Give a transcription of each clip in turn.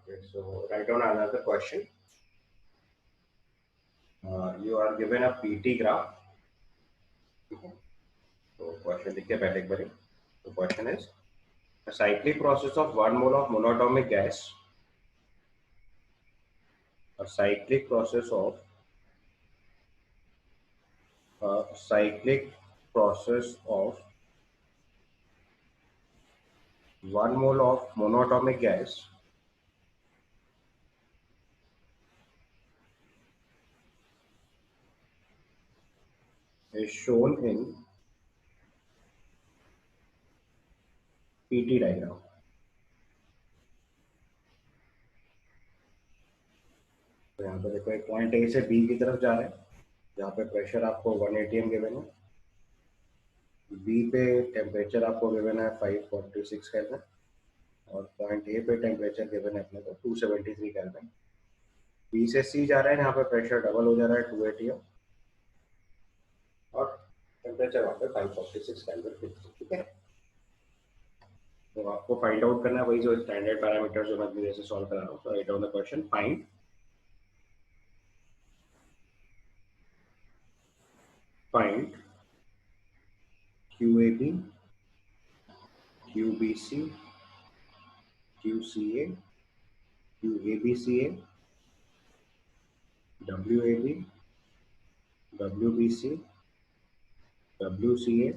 Okay, so write down another question. You are given a PT graph. So question देखिए पहले एक बारी. The question is a cyclic process of 1 mole of monatomic gas. A cyclic process of cyclic process of 1 mole of monatomic gas is shown in PT diagram. तो यहाँ पे देखो एक point A से बी की तरफ जा रहे हैं जहाँ पे प्रेशर आपको 1 atm गिवन है. बी पे टेम्परेचर आपको गिवन है 546 केल्विन और पॉइंट ए पे टेम्परेचर गिवन है अपने को 273 केल्विन. बी से सी जा रहे हैं, यहाँ पे प्रेशर डबल हो जा रहा है 2 atm और टेम्परेचर वहाँ पे 546 केल्विन. ठीक है, तो आपको फाइंड आउट करना है वही जो स्टैंडर्ड पैरामीटर जो मैं जैसे सॉल्व करा रहा हूँ. तो write down the question. Find QAB, QBC, QCA, QABCA, WAB, WBC, WCA,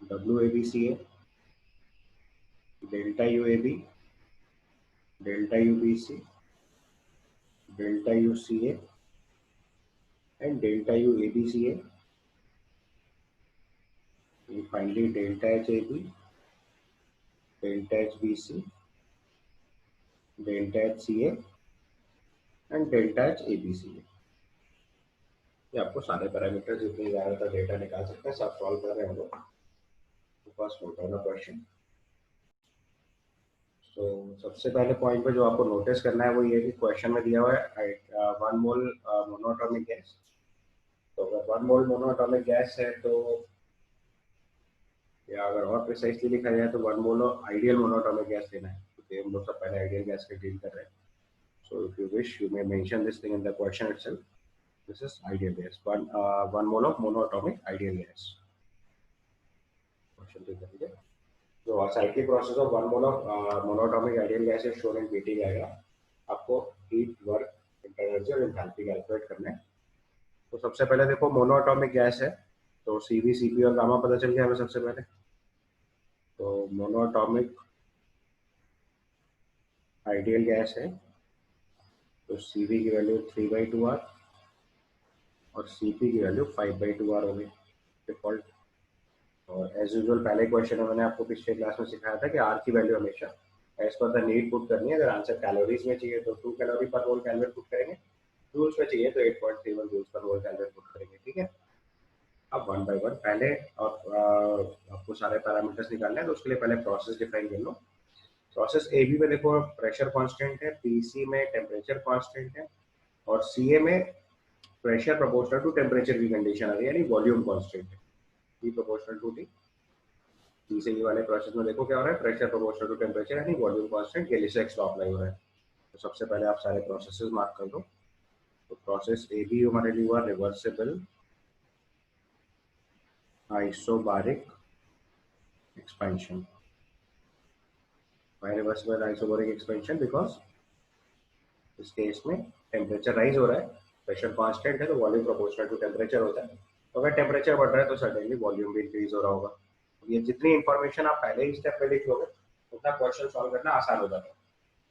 WABCA, delta UAB, delta UBC, delta UCA, and delta UABCA, and finally delta HAB, delta HBC, delta HCA, and delta HABCA. ये आपको सारे parameter जितने ज़्यादातर data निकाल सकते हैं सब solve कर रहे हैं हम लोग. First note down the question. तो सबसे पहले पॉइंट पे जो आपको नोटिस करना है वो ये कि क्वेश्चन में दिया हुआ है 1 मोल मोनोटॉमिक गैस. तो अगर 1 मोल मोनोटॉमिक गैस है तो या अगर और प्रिसाइसली लिखा जाए तो 1 मोल आइडियल मोनोटॉमिक गैस लेना है क्योंकि हम लोग सब पहले आइडियल गैस के डील कर रहे हैं. So if you wish you may mention this thing in the question itself. This is ideal gas. 1 mole of monoatomic ideal gas. Question ठीक है. So a cyclic process of 1 mole of monatomic ideal gas is shown in PT diagram. आपको heat, work, energy और enthalpy calculate करना है. तो सबसे पहले देखो मोनोटॉमिक गैस है तो CV, CP और गामा पता चल गया हमें सबसे पहले. तो मोनोटॉमिक आइडियल गैस है तो CV की वैल्यू 3/2R और CP की वैल्यू 5/2R होगी डिफॉल्ट. और एज यूजुअल पहले क्वेश्चन में मैंने आपको पिछले क्लास में सिखाया था कि आर की वैल्यू हमेशा as per the need put करनी है. अगर आंसर कैलोरीज में चाहिए तो 2 कैलोरी पर मोल कैलरी पुट करेंगे. जूल्स में चाहिए तो 8.31 जूल्स पर मोल कैलरी पुट करेंगे. ठीक है, अब वन बाय वन पहले और आपको सारे पैरामीटर्स निकालने हैं तो उसके लिए पहले प्रोसेस डिफाइन कर लो. प्रोसेस ए बी में देखो प्रेशर कांस्टेंट है, पीसी में टेम्परेचर कांस्टेंट है और सीए में प्रेशर प्रोपोर्शनल टू टेम्परेचर की कंडीशन आ रही है यानी वॉल्यूम कांस्टेंट है. P proportional to T. C वाले प्रोसेस में देखो क्या हो रहा है, प्रेशर प्रोपोर्शनल टू टेम्परेचर यानी volume constant Gay-Lussac's law apply हो रहा है. तो सबसे पहले आप सारे प्रोसेसेस मार्क कर दो. तो प्रोसेस ए बी हमारे लिए हुआ reversible isobaric expansion. Why reversible isobaric expansion? Because इस केस में टेम्परेचर राइज हो रहा है, प्रेशर कांस्टेंट है तो वॉल्यूम प्रोपोर्शनल टू टेम्परेचर होता है. तो अगर टेम्परेचर बढ़ रहा है तो सडनली वॉल्यूम भी इंक्रीज हो रहा होगा. ये जितनी इंफॉर्मेशन आप पहले ही स्टेप पे लिख लोगे उतना क्वेश्चन सॉल्व करना आसान हो जाता है.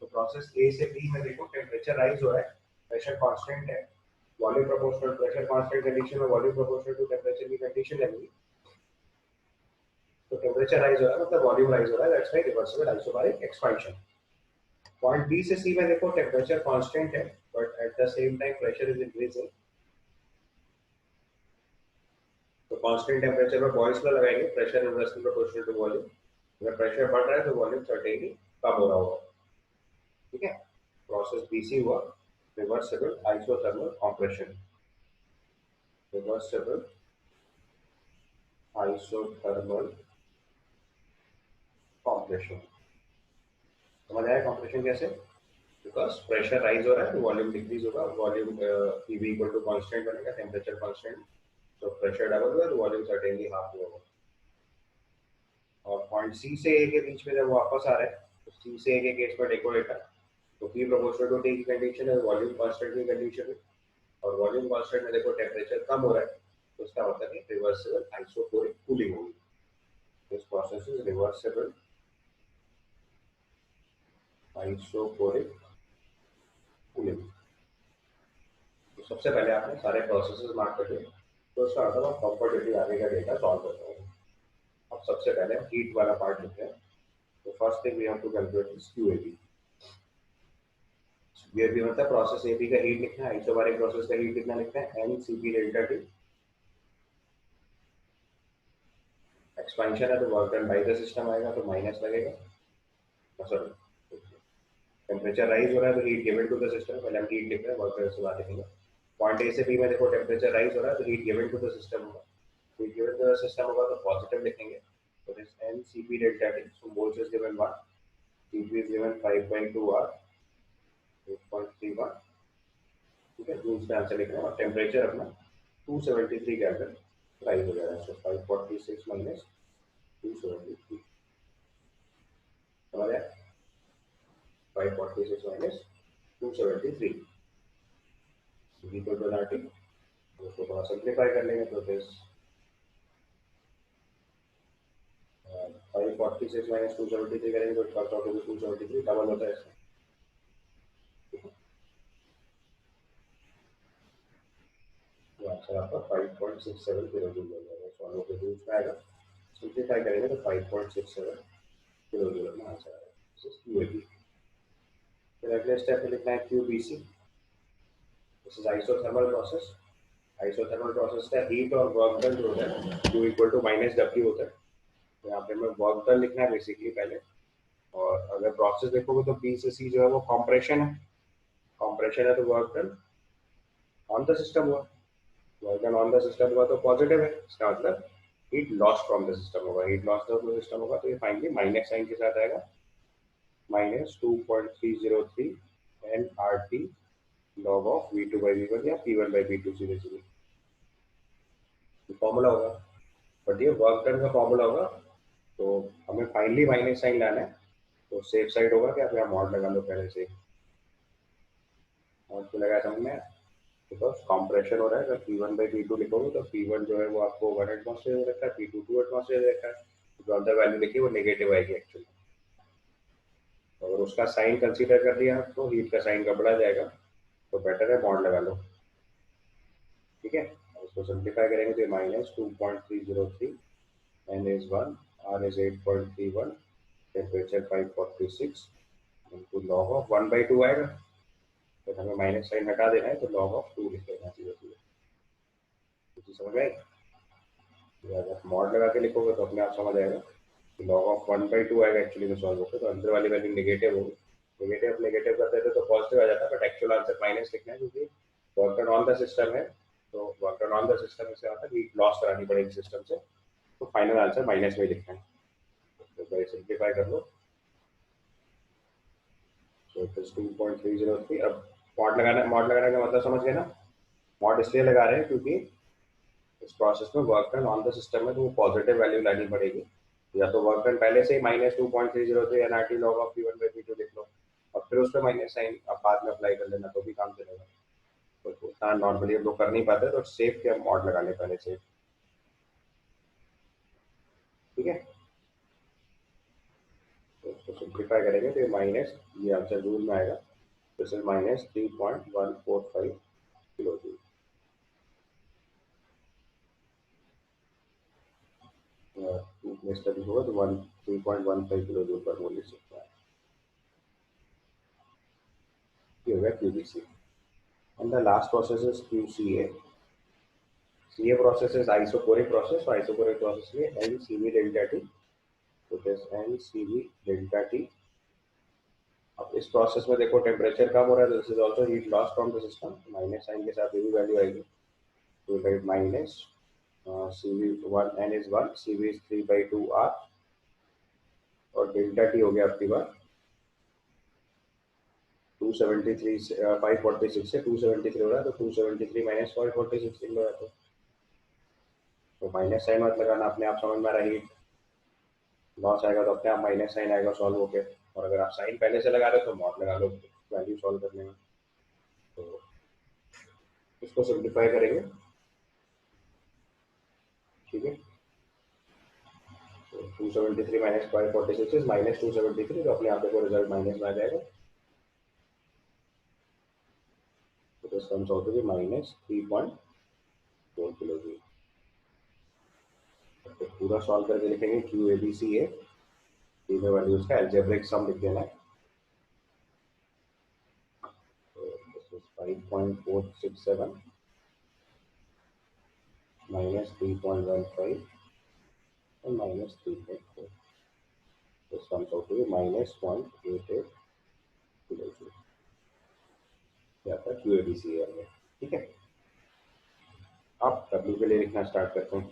तो प्रोसेस ए से बी में देखो टेम्परेचर राइज हो रहा है, प्रेशर कांस्टेंट है, volume proportional pressure constant condition में वॉल्यूम प्रोपोर्शनल टू टेम्परेचर की कंडीशन लगेगी. तो टेम्परेचर राइज हो रहा है मतलब वॉल्यूम राइज हो रहा है. That's why reversible isobaric expansion. Point B से सी में देखो टेम्परेचर कांस्टेंट है but at the same time pressure is increasing. तो कांस्टेंट टेम्परेचर पर बॉयल्स लॉ लगाएंगे, pressure inversely proportional to volume. अगर प्रेशर बढ़ रहा है तो वॉल्यूम सर्टेनली कम हो रहा होगा. ठीक है, प्रोसेस बीसी हुआ reversible isothermal compression. Reversible isothermal compression. समझ आया कंप्रेशन कैसे? बिकॉज प्रेशर राइज हो रहा है तो वॉल्यूम डिक्रीज होगा, volume PV equal to constant बनेगा, टेम्परेचर कांस्टेंट, तो प्रेशर डबल होगा तो वॉल्यूम सर्टेनली हाफ होगा। और पॉइंट सी से ए के बीच में जब वापस आ रहे हैं तो सी से ए के केस में देखो बेटा, तो पी प्रोपोर्शनल टू टी की कंडीशन है, वॉल्यूम कांस्टेंट की कंडीशन है, और वॉल्यूम कांस्टेंट में देखो टेम्परेचर कम हो रहा है, तो उसका मतलब है रिवर्सिबल आइसोकोरिक कूलिंग होगी। This process is reversible isochoric cooling. तो सबसे पहले आपने सारे प्रोसेसेस मार्क कर लिए, तो उसका मतलब आप कंफर्टेबली आगे का डेटा सॉल्व कर पाओगे। अब सबसे पहले हीट वाला पार्ट लिखते हैं। तो first thing we have to calculate is Q A B. Q A B मतलब प्रोसेस एबी का हीट लिखना है, आइसोबारिक प्रोसेस का हीट कितना लिखना है, एनसीपी डेल्टा टी। एक्सपेंशन है तो work done by the system आएगा तो माइनस लगेगा, सॉरी टेम्परेचर राइज हो रहा है तो heat given to the system, पहले हम हीट लिख रहे हैं, वर्क डन से बाद लिखेंगे। पॉइंट ए से बी में देखो टेम्परेचर राइज हो रहा है तो heat given to the system होगा, heat given to the system होगा तो पॉजिटिव लिखेंगे, तो this N C P delta T, so moles is given 1, C P is given 5.2 R 8.31, ठीक है, जूल्स में आंसर लिख रहे हैं, और टेम्परेचर अपना 273 केल्विन राइज हो जाएगा, सो 546 माइनस 273, समझ आया, 546 माइनस 273 इक्वल टू नॉट, उसको थोड़ा सिंप्लीफाई कर लेंगे तो दिस 546 माइनस 273 करेंगे तो it comes out to 273, double होता है इसका, तो आंसर आपका 5.67 किलो जूल हो जाएगा, सॉल्व होकर जूल्स में आएगा, सिंप्लीफाई करेंगे तो 5.67 किलो जूल में आंसर आएगा, दिस इज क्यूएबी। फिर अगले स्टेप में लिखना है QBC, this is isothermal process. Isothermal process का हीट और वर्क डन जो होता है Q equal to minus W होता है, तो यहाँ पे हमें वर्क डन लिखना है बेसिकली पहले, और अगर प्रोसेस देखोगे तो बी से सी जो है वो कॉम्प्रेशन है, कॉम्प्रेशन है तो work done on the system हुआ, work done on the system हुआ तो पॉजिटिव है, इसका मतलब heat loss from the system होगा, heat loss from the system होगा तो ये फाइनली माइनस साइन के साथ आएगा, minus 2.303 N R T log of V2 by V1 या P1 बाई P2 सीधे सीधे फॉर्मूला होगा, बट ये वर्क डन का फॉर्मूला होगा, तो हमें फाइनली माइनस साइन लाना है, तो सेफ साइड होगा कि आप यहाँ मॉड लगा लो पहले से, मॉड को लगाया समझ में, बिकॉज कॉम्प्रेशन हो रहा है, अगर P1 बाई P2 लिखोगे तो P1 जो है वो आपको 1 एटमॉस्फेयर दे रखा है, P2 2 एटमॉस्फेयर दे रखा है, जो अंदर वैल्यू लिखी वो नेगेटिव आएगी एक्चुअली, अगर उसका साइन कंसीडर कर लिया तो हीट का साइन गड़बड़ा जाएगा, तो बेटर है मॉड लगा लो, ठीक है। उसको सिंप्लीफाई करेंगे तो minus 2.303, N is 1, R is 8.31, temperature 546 into log of 1/2 आएगा, तो हमें माइनस साइन हटा देना है तो लॉग ऑफ 2 लिख देना सीधे सीधे, कुछ समझ में आई, अगर मॉड लगा के लिखोगे तो अपने आप समझ आएगा कि लॉग ऑफ 1/2 आएगा एक्चुअली में सॉल्व होकर, तो अंदर वाली वैल्यू नेगेटिव होगी, नेगेटिव नेगेटिव कर देते तो पॉजिटिव आ जाता है, बट एक्चुअल आंसर माइनस लिखना है क्योंकि work done on the system है, तो work done on the system से आता है हीट लॉस करानी पड़ेगी सिस्टम से, तो फाइनल आंसर माइनस में लिखना है, तो पहले सिंप्लीफाई कर लो, तो इट इज 2.303, अब मॉड लगाने का मतलब समझ गए ना, मॉड इसलिए लगा रहे हैं क्योंकि इस प्रोसेस में work done on the system है तो वो पॉजिटिव वैल्यू लानी पड़ेगी, या तो वर्क डन पहले से ही minus 2.303 N R T log of P1 by P2 लिख लो, और फिर उस पर माइनस साइन अब बाद में अप्लाई कर लेना तो भी काम चलेगा, तो उतना नॉर्मली हम लोग कर नहीं पाते, तो सेफ के हम मॉड लगा ले पहले से, ठीक है, तो उसको सिंप्लीफाई करेंगे तो माइनस, ये आंसर जूल में आएगा, this is minus 3.145 kilo joule, study होगा तो 3.15 किलो जूल पर बोल सकता है, ये हो गया QBC. And the last process is QCA. CA process is isoporic process. So isoporic process में NCV delta T. So this NCV delta T. अब इस प्रोसेस में देखो टेम्परेचर कम हो रहा है, तो this is also heat loss from the system, minus sign के साथ ये भी वैल्यू आएगी, तो right minus CV1 N is 1, CV is 3/2 R, और डेल्टा T हो गया आपकी बार 273 से 546 से 273 हो रहा है, तो 273 माइनस 546 लिख लो या तो माइनस साइन मत लगाना, अपने आप समझ में आ रही, लॉस आएगा तो अपने आप माइनस साइन आएगा सॉल्व होके। और अगर आप साइन पहले से लगा रहे हो तो मॉड लगा लो वैल्यू सॉल्व करने में। तो इसको सिंप्लीफाई करेंगे, ठीक है। तो 273 माइनस 546 इज माइनस 273, तो अपने आप देखो रिजल्ट माइनस में आ जाएगा। तो this comes out to be minus 3.4 kilo joule. तो पूरा सॉल्व करके लिखेंगे क्यू ए बी सी ए, तीनों वैल्यूज का एल्जेब्रिक सम लिख देना है। तो this is 5.467 minus 3.15 and minus 3.4. This comes out to be minus 0.88 kilojoule. ये आपका QABC है, ठीक है। अब W के लिए लिखना स्टार्ट करते हैं।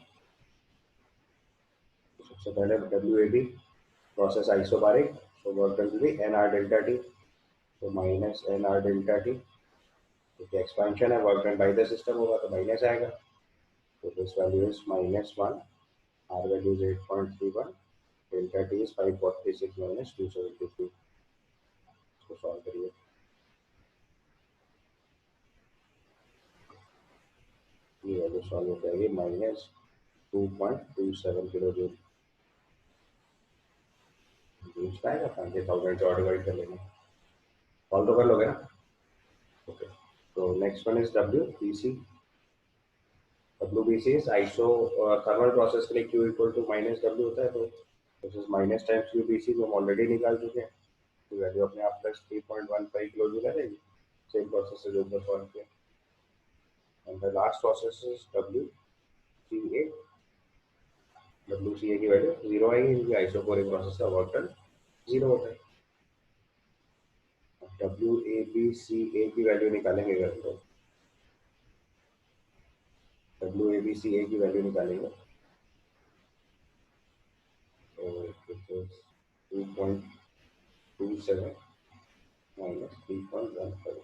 तो सबसे पहले WAB process isobaric, so work done to be NR delta T, तो माइनस NR delta T, क्योंकि एक्सपेंशन है, work done by the system होगा तो माइनस आएगा। तो this value is -1, R value is 8.31, delta T is 546 minus 273। इसको solve करिए। ये वैल्यू सॉल्व हो जाएगी माइनस 2.27 किलो जूल। यूज पाएगा 50,000 से डिवाइड कर लेंगे, सॉल्व तो कर लोगे ना। ओके, तो next one is WBC। WBC is isothermal process के लिए Q equal to minus W होता है, तो this is minus times QBC जो हम ऑलरेडी निकाल चुके हैं। तो वैल्यू अपने आप प्लस 3.15 किलो जूल आ जाएगी, सेम प्रोसेस से जो ऊपर सॉल्व किया। And the last process is WCA। WCA की वैल्यू 0 आएगी, क्योंकि आइसोकोरिक प्रोसेस का वर्क डन 0 होता है। WABCA की वैल्यू निकालेंगे अगर तो WABCA की वैल्यू निकालेंगे तो 2.27 माइनस 3.15,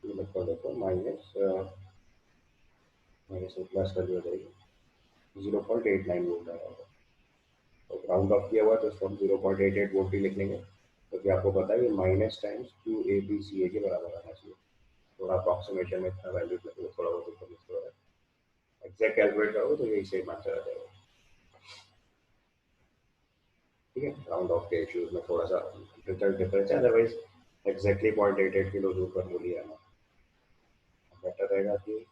ये लगभग देखो माइनस माइनस प्लस वैल्यू हो जाएगी 0.89 वोल्ट आएगा। तो राउंड ऑफ किया हुआ तो इसको हम 0.88 वोल्ट ही लिख लेंगे, क्योंकि आपको पता है कि माइनस टाइम्स QABCA के बराबर आना चाहिए। थोड़ा अप्रॉक्सीमेशन में इतना वैल्यू थोड़ा बहुत ऊपर नीचे हो रहा है, एग्जैक्ट कैलकुलेट करोगे तो यही सेम आंसर आ जाएगा, ठीक है। राउंड ऑफ के इश्यूज में थोड़ा सा रिजल्ट डिफरेंस है, अदरवाइज एग्जैक्टली 0.88 किलो जूल पर बोलिए आना बेटर रहेगा कि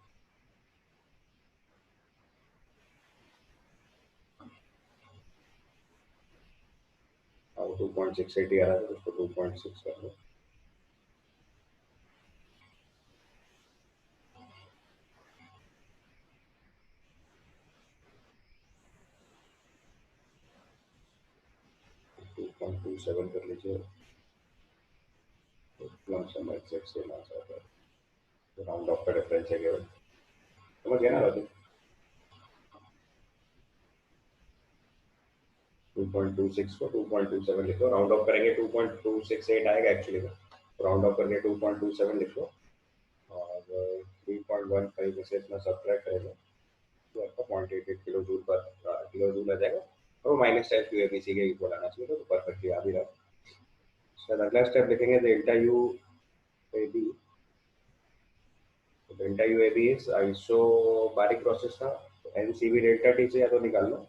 2.680 आ रहा था तो उसको 2.6 कर लो। टू पॉइंट टू सेवन कर लीजिए, लमसम एग्जैक्ट सेम आंसर आता है। तो राउंड ऑफ का डिफरेंस है केवल, समझ गया ना राजू। 2.26 को 2.27 लिखो, राउंड ऑफ करेंगे 2.268 आएगा एक्चुअली में, राउंड ऑफ करके 2.27 लिखो और 3.15 में से इतना सब्ट्रैक्ट करेंगे तो आपका 0.88 किलो जूल पर किलो जूल आ जाएगा, और वो माइनस टाइप QABC के इक्वल आना चाहिए, तो परफेक्टली आ भी रहा। सर अगला स्टेप लिखेंगे delta U A B. Delta U A B is isobaric process था, तो NCB डेल्टा टी से या तो निकाल लो,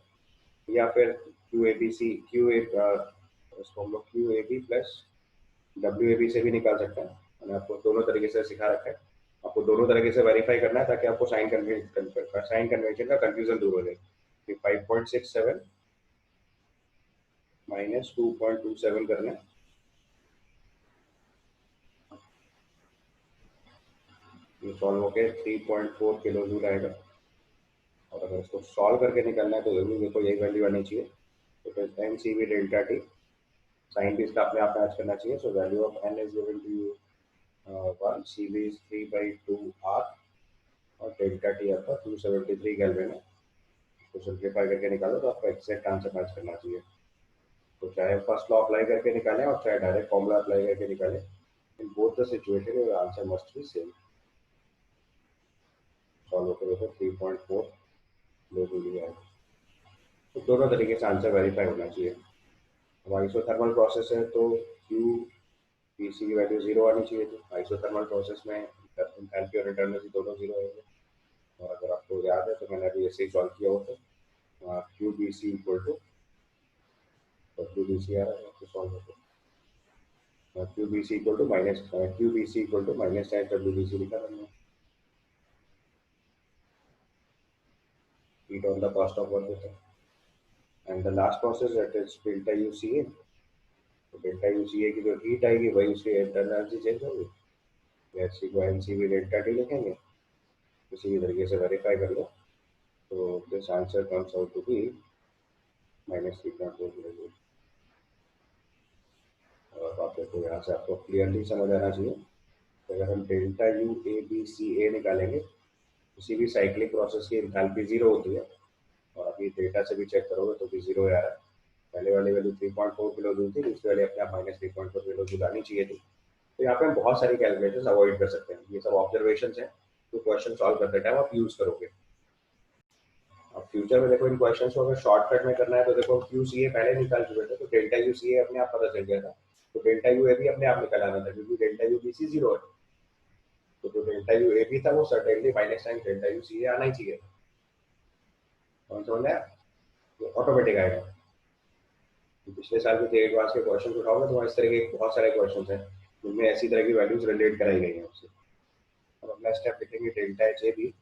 या फिर इसको हम लोग QAB प्लस WAB से भी निकाल सकते हैं। मैंने आपको दोनों तरीके से सिखा रखा है, आपको दोनों तरीके से वेरीफाई करना है ताकि आपको साइन कन्वेंशन का कंफ्यूजन दूर हो जाए। 5.67 माइनस 2.27 करना है, ये सॉल्व होके 3.4 किलो जूल आएगा। और अगर इसको सॉल्व करके निकलना है तो जरूर देखो यही वैल्यू आनी चाहिए। तो फिर NCB डेल्टा टी, साइन भी इसका अपने आप मैच करना चाहिए। So value of N is given to you 1, CV is 3/2 R, और डेल्टा टी आपका 273 केल्विन है। तो सिंप्लीफाई करके निकालो तो आपका एग्जैक्ट आंसर मैच करना चाहिए। तो चाहे फर्स्ट लॉ अप्लाई करके निकालें और चाहे डायरेक्ट फॉर्मूला अप्लाई करके निकालें, in both the situation your answer must be same. Solve होकर देखो 3.4 लो जूली आएगा। तो दोनों तरीके से आंसर वेरीफाई होना चाहिए। अब आइसोथर्मल प्रोसेस है तो क्यू पी सी की वैल्यू जीरो आनी चाहिए थी। आइसोथर्मल प्रोसेस में एंथैल्पी और इंटरनल दोनों जीरो आएंगे। और अगर आपको याद है तो मैंने अभी ऐसे ही सॉल्व किया हो तो Q B C equal to Q B C आ रहा है तो सॉल्व होगा Q B C equal to minus Q B C equal to minus time W B C लिखा मैंने। heat on the cost of work होता है। And the last process that is delta U C A. तो delta U C ए की जो heat आएगी वही उसकी इंटरनल एनर्जी चेंज होगी। एच सी को N C V delta T लिखेंगे। किसी भी तरीके से वेरीफाई कर लो तो this answer comes out to be -3.4 kJ। और आप देखो यहाँ से आपको क्लियरली समझ आना चाहिए। अगर हम delta U A B C A निकालेंगे, किसी भी साइक्लिक प्रोसेस की एंथैल्पी जीरो होती है। और अभी डेटा से भी चेक करोगे तो भी जीरो आ रहा है। पहले वाली वैल्यू 3.4 किलो जूल थी, दूसरी वाली अपने आप -3.4 किलो जूल आनी चाहिए थी। तो यहाँ पे हम बहुत सारी कैलकुलेशन अवॉइड कर सकते हैं। ये सब ऑब्जर्वेशन है तो क्वेश्चन सॉल्व करते टाइम आप यूज करोगे। अब फ्यूचर में देखो इन क्वेश्चन को अगर शॉर्टकट में करना है तो देखो क्यू सी ए पहले निकाल चुके थे तो डेल्टा यू सी ए अपने आप पता चल गया था। तो डेल्टा यू ए भी अपने आप निकल आना था क्योंकि delta U B C zero है। तो जो डेल्टा यू ए भी था वो certainly minus time delta U C A आना ही चाहिए। कौन समझ आया? तो ऑटोमेटिक आएगा। तो पिछले साल के थे एडवांस के क्वेश्चन उठाओगे तो इस तरह के बहुत सारे क्वेश्चन हैं जिनमें ऐसी तरह की वैल्यूज रिलेट कराई गई हैं उससे। अब अगला स्टेप लिखेंगे डेल्टा एच ए बी।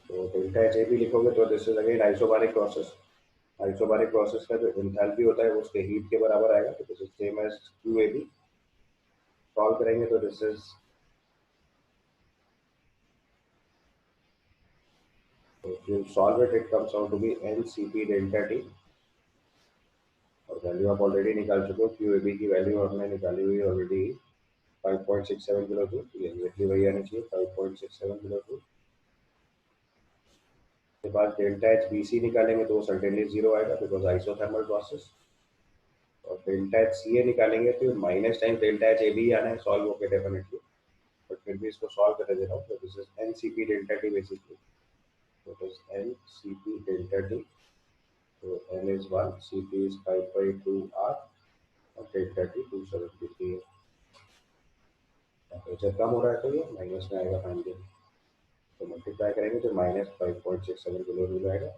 तो डेल्टा एच ए बी लिखोगे तो this is again isobaric process. Isobaric process का जो एंथैल्पी होता है वो उसके हीट के बराबर आएगा। तो this is same as Q A B. Solve करेंगे तो this is you solve it comes out to be N C P delta T. और वैल्यू आप ऑलरेडी निकाल चुके हो। क्यू ए बी की वैल्यू हमने निकाली हुई ऑलरेडी 5.67 किलो जूल। ये एग्जैक्टली वही आनी चाहिए 5.67 किलो जूल। के बाद डेल्टा एच बी सी निकालेंगे तो सर्टेनली जीरो आएगा बिकॉज आइसोथर्मल प्रोसेस। और डेल्टा एच सी ए निकालेंगे तो minus time delta H A B आना है सॉल्व होकर डेफिनेटली। बट फिर भी इसको सॉल्व कर दे रहा हूँ। तो this is N C P delta T basically. तो it is N C P delta T. तो N is 1, C P is 5/2 R और डेल्टा टी 273 है। टेम्परेचर कम हो रहा है तो ये माइनस में आएगा फाइनली। तो मल्टीप्लाई करेंगे तो -5.67 किलो जूल आएगा।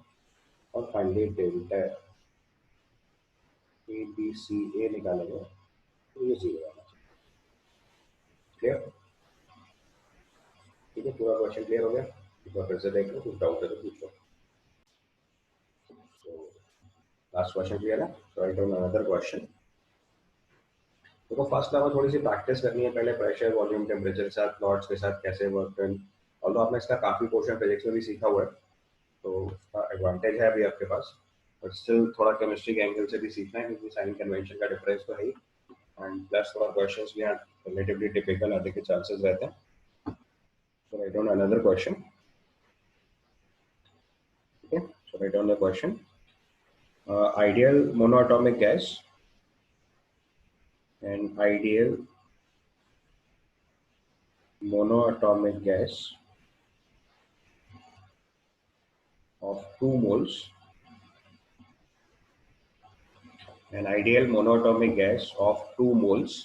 और finally delta A B C A निकालेंगे तो ये जीरो आना चाहिए। क्लियर? ठीक है, पूरा क्वेश्चन क्लियर हो गया? एक बार फिर से देख लो, कुछ डाउट है तो पूछो। तो लास्ट क्वेश्चन क्लियर है? तो राइट डाउन अनदर क्वेश्चन। देखो फर्स्ट हमें थोड़ी सी प्रैक्टिस करनी है पहले प्रेशर वॉल्यूम टेम्परेचर के साथ प्लॉट्स के साथ कैसे वर्क करें। और आपने इसका काफ़ी पोर्शन फिजिक्स में भी सीखा हुआ है तो उसका एडवांटेज है अभी आपके पास। बट स्टिल थोड़ा केमिस्ट्री के एंगल से भी सीखना है क्योंकि साइन कन्वेंशन का डिफरेंस तो है ही। एंड प्लस थोड़ा क्वेश्चंस भी रिलेटिवली टिपिकल आने के चांसेस रहते हैं। So write down another question. Okay, so write down the question. Ideal monoatomic gas. An ideal monoatomic gas of 2 moles. An ideal monoatomic gas of 2 moles.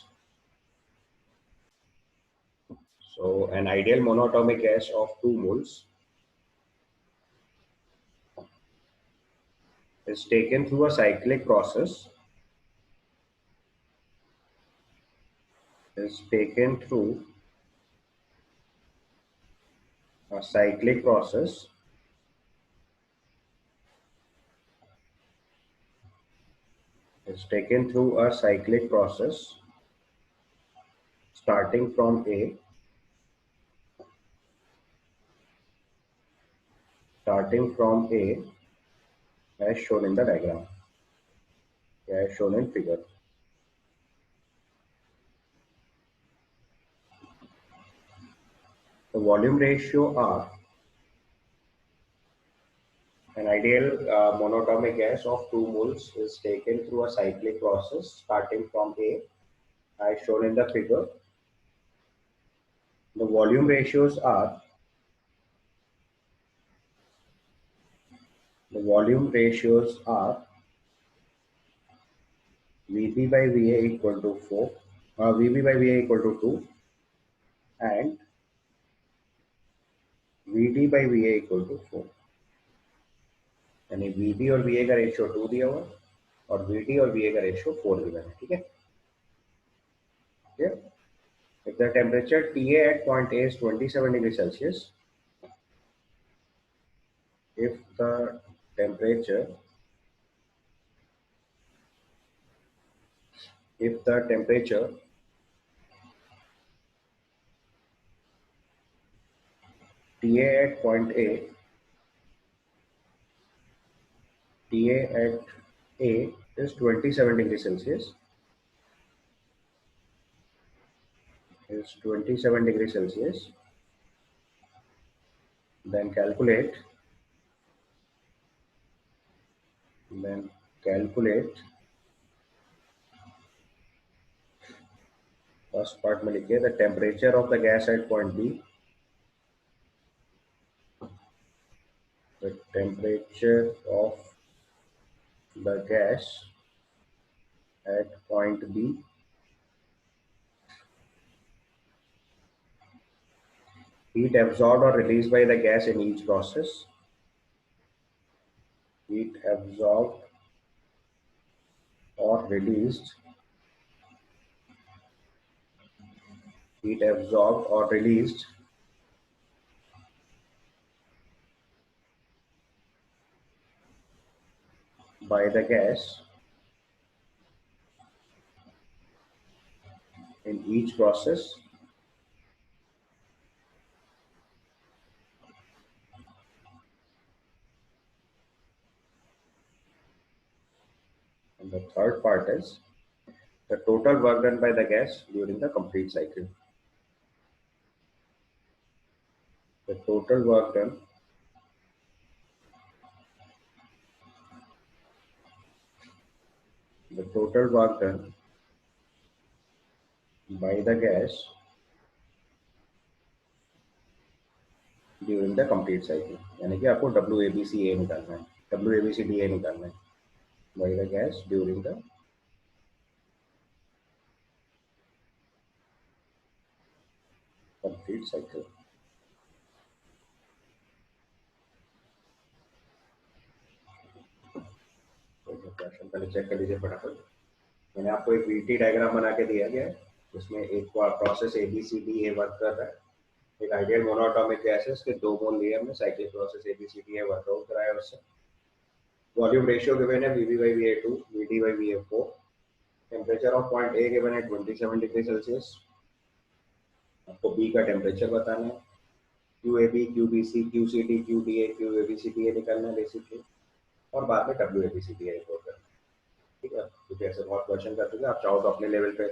So an ideal monoatomic gas of 2 moles is taken through a cyclic process. Is taken through a cyclic process is taken through a cyclic process starting from A as shown in the diagram, as shown in figure. The volume ratio R An ideal monatomic gas of 2 moles is taken through a cyclic process starting from A, as shown in the figure. The volume ratios are Vb by Va equal to 4, Vb by Va equal to 2, and Vd by Va equal to 4. यानी Vd और Va का ratio 2 दिया हुआ और Vd और Va का ratio 4 दिया है. ठीक है. If the temperature Ta at point A is 27 degrees Celsius, if the temperature Ta at point Ta at A is 27 degrees Celsius, then calculate first part में लिखिए the temperature of the gas at point B, the temperature of the gas at point B heat absorbed or released by the gas in each process, heat absorbed or released by the gas in each process and the third part is the total work done by the gas during the complete cycle. The total work done by the gas during the complete cycle. यानी कि आपको WABCA निकालना है, WABCDA निकालना है by the gas during the complete cycle. Question पहले check कर लीजिए फटाफट. मैंने आपको एक VT डायग्राम बना के दिया गया है जिसमें एक प्रोसेस ABCDA वर्क कर रहा है. एक आइडियल मोनोएटॉमिक गैसेस के 2 मोल लिए हमने साइक्लिक प्रोसेस ABCDA वर्कआउट कराया उससे. वॉल्यूम रेशियो गिवन है Vb by Va2, Vd by Va4. Temperature of point A given है 27 डिग्री सेल्सियस. आपको B का टेम्परेचर बताना है. QAB, QBC, QCD, QDA, QABCDA निकालना है बेसिकली और बाद में WABCDA रिपोर्ट करना है. ठीक है. क्योंकि ऐसे बहुत क्वेश्चन कर चुके हैं. आप चाहो तो अपने लेवल पे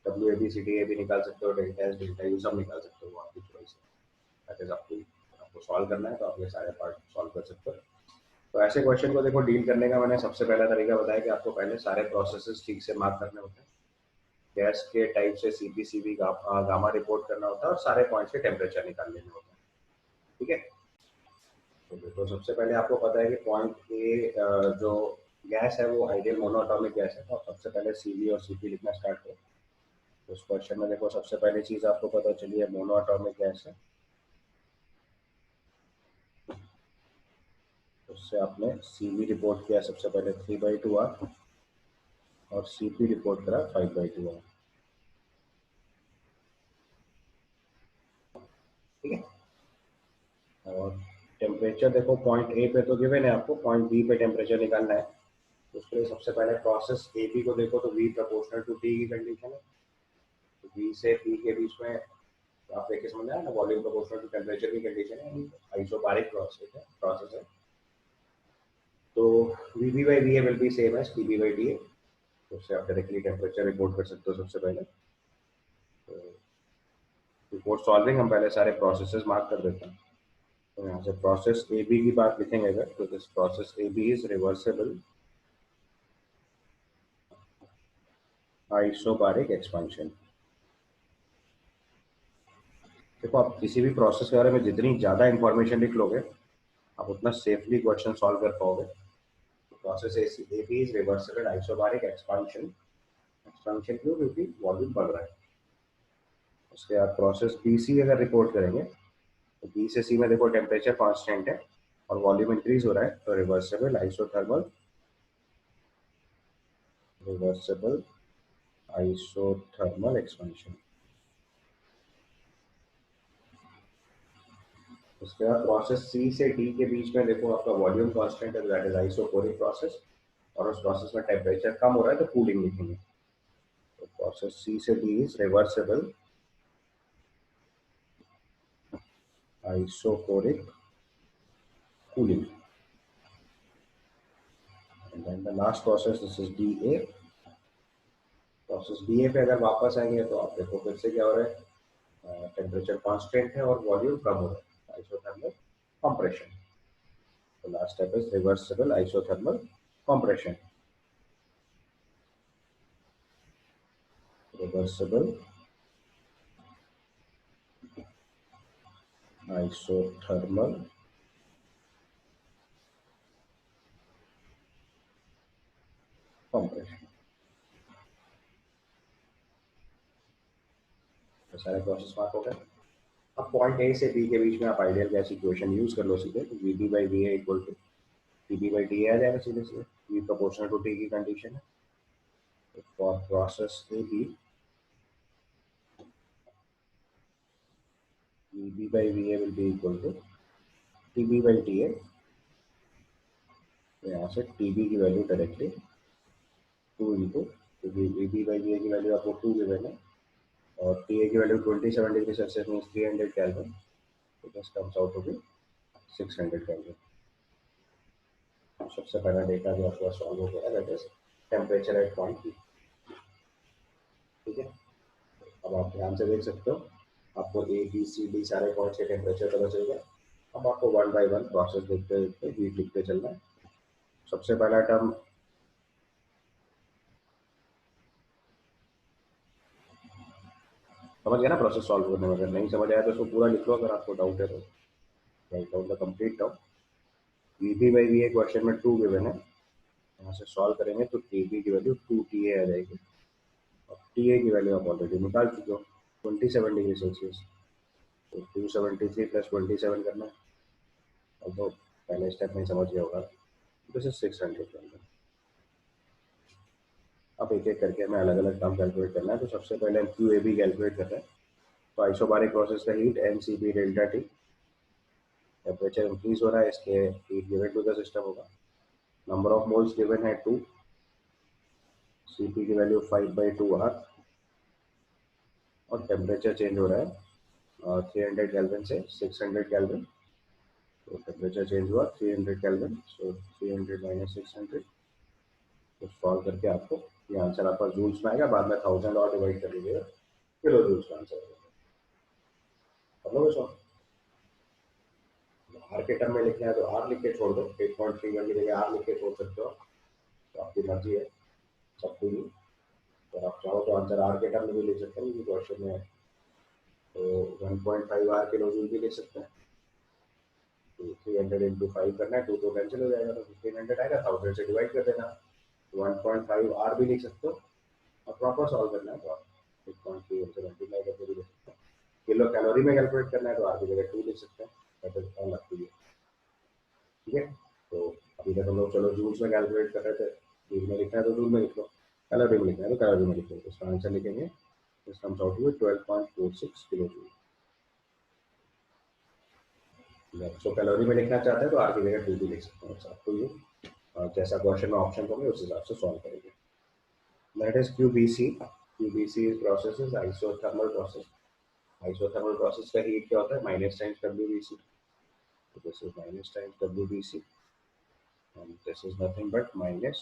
WABCDA भी निकाल सकते हो, डेल्टा एस डेल्टा यू सब निकाल सकते हो, आपकी चॉइस है. That is up to you. आपको सॉल्व करना है तो आप ये सारे पार्ट सॉल्व कर सकते हो. तो ऐसे क्वेश्चन को देखो डील करने का मैंने सबसे पहला तरीका बताया कि आपको पहले सारे प्रोसेसेस ठीक से मार्क करने होते हैं. गैस के टाइप से CP गामा रिपोर्ट करना होता है और सारे पॉइंट्स के टेम्परेचर निकाल लेने होते हैं. ठीक है. तो सबसे पहले आपको पता है कि पॉइंट ए जो गैस है वो आइडियल मोनोएटॉमिक गैस है. तो आप सबसे पहले CV और CP लिखना स्टार्ट करो. तो उस क्वेश्चन में देखो सबसे पहली चीज आपको पता चली है मोनोएटॉमिक गैस है. उससे आपने CV रिपोर्ट किया सबसे पहले 3/2R और CP रिपोर्ट करा 5/2R. ठीक है. और टेम्परेचर देखो पॉइंट ए पे तो गिवन है, आपको पॉइंट बी पे टेम्परेचर निकालना है. उसके लिए सबसे पहले प्रोसेस AB को देखो तो V प्रोपोर्शनल टू T की कंडीशन है. तो V से P के बीच में आप देख के समझ आया ना, वॉल्यूम प्रोपोर्शनल टू टेम्परेचर की कंडीशन है. आइसोबारिक प्रोसेस है. तो Vb by Va will be same as Tb by Ta. तो उससे आप डायरेक्टली टेम्परेचर रिपोर्ट कर सकते हो सबसे पहले. तो रिपोर्ट सॉल्विंग हम पहले सारे प्रोसेसेस मार्क कर देते हैं. तो यहाँ से प्रोसेस ए बी की बात लिखेंगे अगर, तो this process A B is reversible isobaric expansion. देखो, आप किसी भी प्रोसेस के बारे में जितनी ज़्यादा इंफॉर्मेशन लिख लोगे, आप उतना सेफली क्वेश्चन सॉल्व कर पाओगे। Process A B is reversible isobaric expansion. Expansion क्यों? क्योंकि वॉल्यूम बढ़ रहा है। उसके बाद प्रोसेस बी सी अगर रिपोर्ट करेंगे, तो बी से सी में देखो टेम्परेचर कांस्टेंट है और वॉल्यूम इंक्रीज हो रहा है, तो reversible isothermal, reversible isothermal expansion. उसके बाद प्रोसेस सी से डी के बीच में देखो आपका वॉल्यूम कांस्टेंट है, दैट इज आइसोकोरिक प्रोसेस, और उस प्रोसेस में टेम्परेचर कम हो रहा है तो कूलिंग लिखेंगे। तो प्रोसेस सी से D is reversible isochoric cooling. And then the last process, this is DA. Process DA पे अगर वापस आएंगे तो आप देखो फिर से क्या हो रहा है, टेम्परेचर कांस्टेंट है और वॉल्यूम कम हो रहा है, आइसोथर्मल कंप्रेशन। तो last step is reversible isothermal compression. Reversible isothermal compression. तो सारे प्रोसेस मार्क हो गए। अब पॉइंट ए से बी के बीच में आप आइडियल गैस इक्वेशन यूज कर लो सीधे, तो V B by V A equal to T B by T A आ जाएगा सीधे सीधे। वी प्रोपोर्शनल टू टी की कंडीशन है। For process A B, VB by VA will be equal to TB by TA। तो यहाँ से TB की वैल्यू डायरेक्टली 2 इंटू, क्योंकि VB by VA की वैल्यू आपको 2 गिवन है और TA की value 27 degree Celsius means 300 kelvin, तो this comes out to be 600 kelvin. सबसे पहला डेटा जो आपका सॉल्व हो गया, that is temperature at point B. ठीक है, अब आप ध्यान से देख सकते हो, आपको ए बी सी डी सारे पॉइंट्स के टेम्परेचर पता चल गया। अब आपको वन बाय वन प्रोसेस देखते देखते हीट लिखते चलना है। सबसे पहला टर्म, समझ गया ना प्रोसेस सॉल्व करने में? अगर नहीं समझ आया तो उसको पूरा लिख लो, अगर आपको डाउट है तो। Write down the complete term. V B by V A question में 2 गिवन है, यहाँ से सॉल्व करेंगे तो टी बी की वैल्यू 2 टी ए आ जाएगी और टी ए की वैल्यू आप ऑलरेडी निकाल चुके हो 27 डिग्री सेल्सियस। तो 273 प्लस 27 करना है, अब तो पहले स्टेप में समझ गया होगा। This is 600। अब एक एक करके हमें अलग अलग टर्म कैलकुलेट करना है। तो सबसे पहले हम क्यू ए बी कैलकुलेट कर रहे हैं। तो आइसोबारिक प्रोसेस का heat N C B delta T, temperature increase हो रहा है, इसके heat given to the system होगा। नंबर ऑफ मोल्स गिवन है 2, सीपी की वैल्यू 5/2R और टेम्परेचर चेंज हो रहा है 300 केल्विन से 600 केल्विन। तो टेम्परेचर चेंज हुआ 300 केल्विन, सो 300 माइनस 600। तो सॉल्व करके आपको ये आंसर आपका जूल्स में आएगा, बाद में 1000 और डिवाइड कर लीजिएगा, किलो जूल्स का आंसर आएगा। मतलब सॉल्व आर के टर्म में लिखना है तो आर लिख के छोड़ दो, 8.31 की जगह आर लिख के छोड़ सकते हो, तो आपकी मर्जी है, सबको ही। अगर आप चाहो तो आंसर आर के टर्म में भी लिख सकते हैं, क्योंकि क्वेश्चन में तो 1.5 आर किलो जूल भी लिख सकते हैं। तो 300 इंटू 5 करना है, 2 तो कैंसिल हो जाएगा, तो 1500 आएगा, 1000 से डिवाइड कर देना। 1.5 आर भी लिख सकते हो और प्रॉपर सॉल्व करना है तो आप 8.3 से मल्टीप्लाई करके भी लिख सकते हैं। किलो कैलोरी में कैलकुलेट करना है तो आर की जगह 2 लिख सकते हैं, that is all up to you. ठीक है, तो अभी तक हम लोग चलो जूल्स में कैलकुलेट कर रहे थे, जूल में लिखना है तो जूल में लिख लो, कैलोरी में लिखना है तो कैलोरी में लिख लो। इसका आंसर लिखेंगे, this comes out to 12.46 kilo joule. So calorie में लिखना चाहते हैं तो आर की जगह 2 भी लिख सकते हैं, आपको ये जैसा क्वेश्चन में ऑप्शन होंगे उस हिसाब से सॉल्व करेंगे। That is QBC। QBC is process is isothermal process. Isothermal process का हीट क्या होता है? Minus times WBC। तो this is minus times WBC and this is nothing but minus।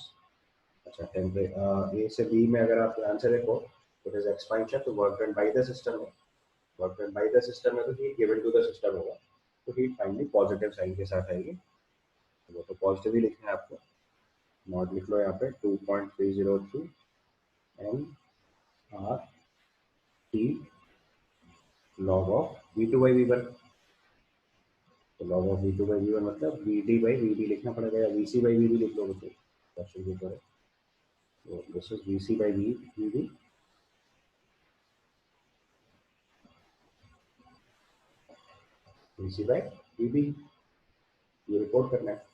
अच्छा, टेम्परेचर ए से बी में अगर आप आंसर देखो, इट इज एक्सपेंशन, तो work done by the system है, work done by the system है तो heat given to the system होगा, तो हीट फाइनली पॉजिटिव साइन के साथ आएगी, तो वो तो पॉजिटिव ही लिखना है आपको। मॉड लिख लो यहाँ पे 2.303 M R T log of V two by V one. तो log of V two by V one मतलब V D by V D लिखना पड़ेगा, या V C by V D लिख लो तो क्वेश्चन के ऊपर है। तो this is V C by V D, V C by V B, ये रिपोर्ट करना है।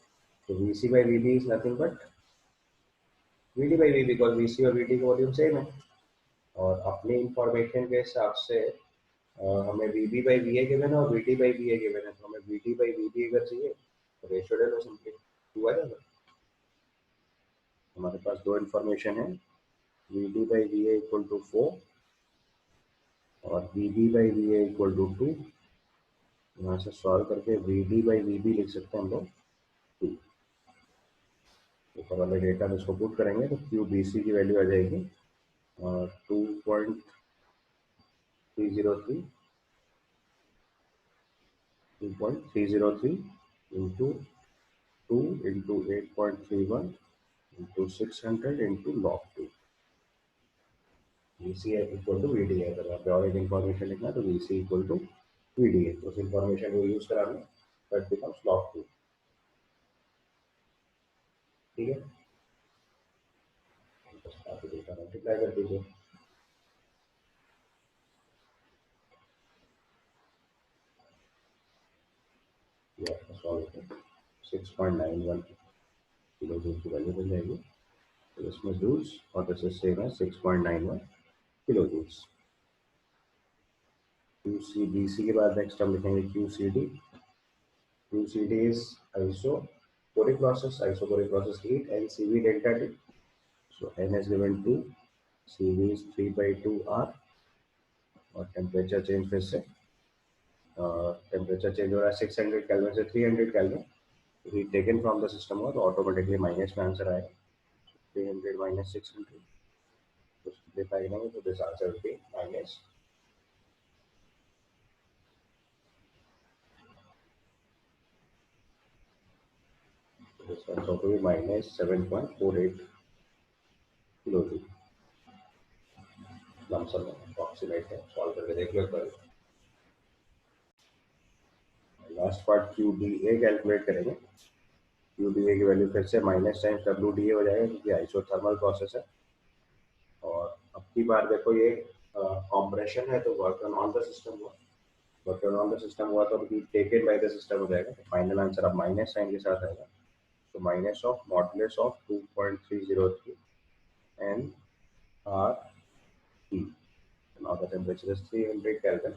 तो V C by V B is nothing but we D by V, because V C और वी डी का वॉल्यूम सेम है। और अपने information के हिसाब से हमें V B by V A given है और V D by V A given है, तो हमें V D by V B अगर चाहिए तो रेशियो ले लो सिंपली, 2 आ जाएगा। हमारे पास दो इन्फॉर्मेशन है, V D by V A equal to 4 और V B by V A equal to 2। यहाँ से सॉल्व करके V D by V B लिख सकते हैं हम लोग 2। ऊपर वाले डेटा में इसको पुट करेंगे तो क्यू बी सी की वैल्यू आ जाएगी 2.303 into 2 into 8.31 into 600 into log 2। V C equal to V D है, अगर आप और एक इन्फॉर्मेशन लिखना तो V C equal to V D है, तो उस इन्फॉर्मेशन को यूज कराना, दैट बिकम्स लॉग 2। ठीक है, आप डेटा मल्टीप्लाई कर दीजिए। ये आपका सॉल्व है 6.91 किलो जूल की वैल्यू मिल जाएगी। तो इसमें जूल्स और दिस इज सेम है 6.91 kilo joules. Q C B C के बाद नेक्स्ट हम लिखेंगे Q C D. Q C D is isoporic process heat and CV delta T. So N is given 2, CV is 3/2 R, और temperature change फिर से temperature change हो रहा है 600 केल्विन से 300 kelvin. Heat taken from the system हो तो automatically minus में आंसर आएगा, 300 माइनस 600, तो सिंप्लीफाई करेंगे तो this answer will be minus this answer will be minus 7.48 kilo joule. Lump sum approximate है, सॉल्व करके देख लो एक बार। Last part Q D A calculate करेंगे। क्यू डी ए की वैल्यू फिर से minus times W D A हो जाएगा, क्योंकि आइसोथर्मल प्रोसेस है। और अब की बार देखो ये कॉम्प्रेशन है तो वर्क ऑन द सिस्टम हुआ, वर्क ऑन द सिस्टम हुआ तो heat taken by the system हो जाएगा। तो फाइनल आंसर अब माइनस साइन के साथ आएगा, तो minus of modulus of 2.303 N R T. Now the temperature is 300 kelvin.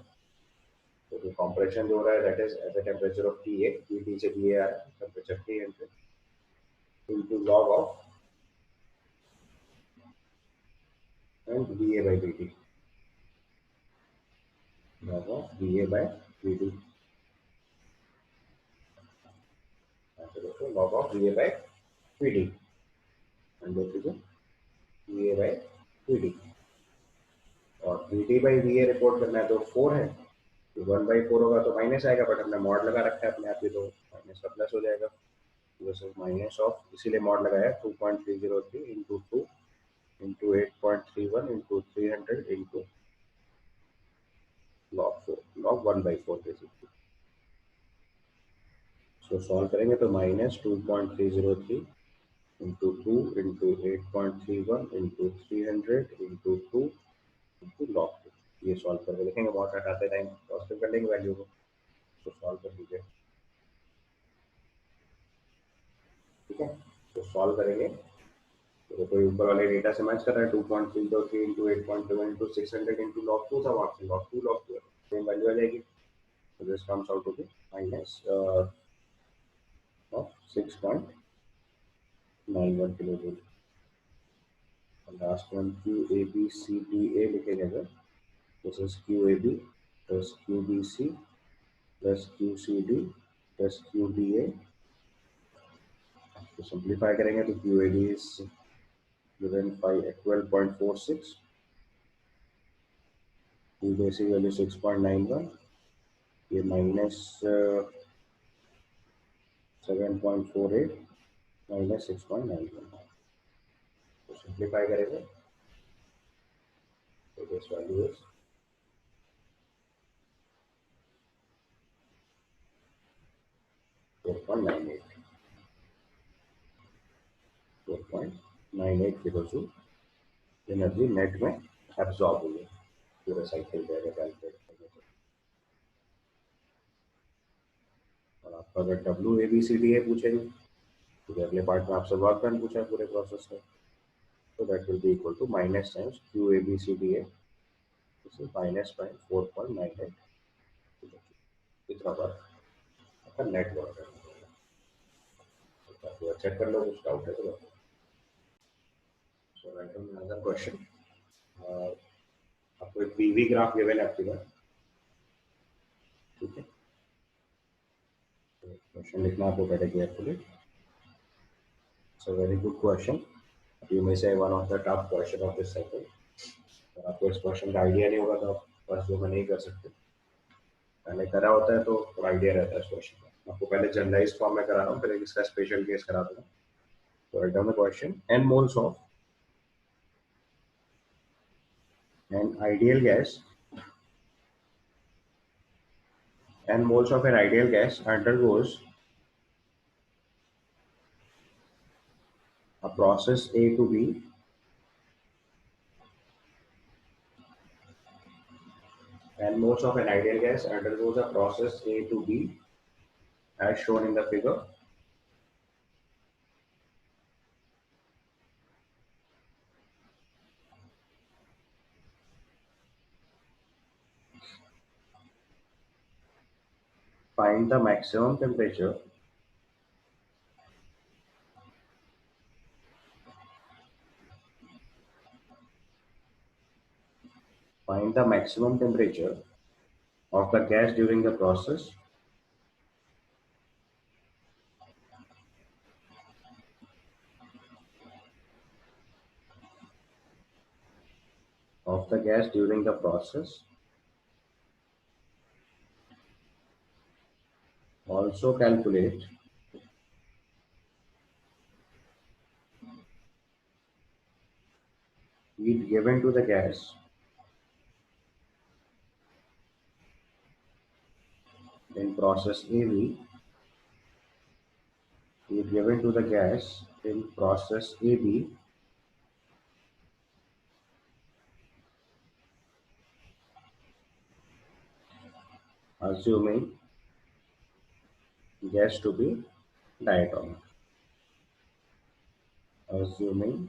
तो जो कॉम्प्रेशन जो हो रहा है that is at the temperature of T A, T से टी ए आ रहा है, temperature 300 into log of and VA by VD, log of VA by VD, log of VA by VD and देखिए VA by VD। और VD by VA report करना है तो 4 है, तो 1/4 होगा तो माइनस आएगा, बट हमने मॉड लगा रखा है अपने आप ही, तो माइनस का प्लस हो जाएगा। माइनस ऑफ, इसीलिए मॉड लगाया 2.303 into 2 into 8.31 into 300 into log 4, log 1/4 basically. सो सॉल्व करेंगे तो minus 2.303 into 2 into 8.31 into 300 into 2 into log 2। ये सॉल्व करके लिखेंगे, बहुत हटाते टाइम पॉजिटिव कर लेंगे वैल्यू को, तो सॉल्व कर लीजिए। ठीक है, तो सॉल्व करेंगे तो कोई ऊपर वाले डेटा से मैच कर रहा है, 2.303 इंटू 8.7 इंटू 600 इंटू log 2 था, वहाँ से log 2 सेम वैल्यू आ जाएगी। तो this comes out to be minus of 6.91 kilo joule. Last one Q A B C D A लिखेंगे अगर, this is Q A B plus Q B C plus Q C D plus Q D A. तो simplify करेंगे तो Q A D is given 12.46, Q basic value 6.91, ये minus 7.48 minus 6.91, तो simplify करेंगे तो this value is 4.98, 4.98 kilo joule energy net में absorb हुई है पूरे साइकिल पे अगर कैलकुलेट करें तो। और आपका अगर W A B C D A पूछेंगे तो अगले पार्ट में आपसे वर्क डन पूछा है पूरे प्रोसेस में, तो that will be equal to minus times Q A B C D A, minus point 4.98 इतना वर्क आपका नेट वर्क है। चेक कर लो, कुछ डाउट है तो बताओ। सो राइट ऑन अनदर क्वेश्चन, आपको एक पीवी ग्राफ गिवन है आपके पास, ठीक है। क्वेश्चन लिखना आपको पहले carefully, it's a very good question, you may say one of the tough question of this cycle. अगर आपको इस क्वेश्चन का आइडिया नहीं होगा तो आप फर्स्ट दो में नहीं कर सकते, पहले करा होता है तो थोड़ा आइडिया रहता है इस क्वेश्चन का। आपको पहले जनरलाइज फॉर्म में करा रहा हूँ, फिर इसका स्पेशल केस करा दूंगा। तो write down the question, n moles of an ideal gas, n moles of an ideal gas undergoes a process A to B n moles of an ideal gas undergoes a process A to B as shown in the figure. Find the maximum temperature find the maximum temperature of the gas during the process of the gas during the process. Also calculate heat given to the gas in process AB, heat given to the gas in process AB assuming gas to be diatomic. Assuming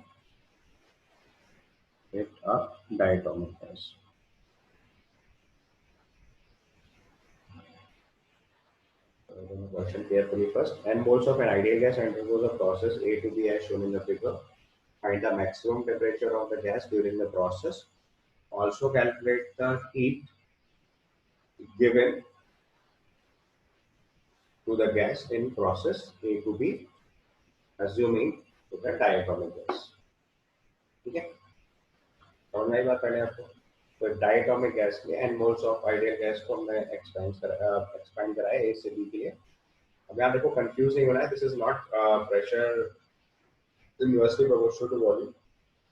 it a diatomic gas. Question carefully first. N moles of an ideal gas undergoes a process A to B as shown in the figure. Find the maximum temperature of the gas during the process. Also calculate the heat given to the gas in process A to B, assuming it a diatomic gas. ठीक है, समझ आई बात पहले आपको? तो diatomic gas के लिए n moles of ideal gas को हमने एक्सपेंड कराया A से B के लिए। अब यहाँ देखो कंफ्यूज नहीं होना है, this is not pressure inversely proportional to volume.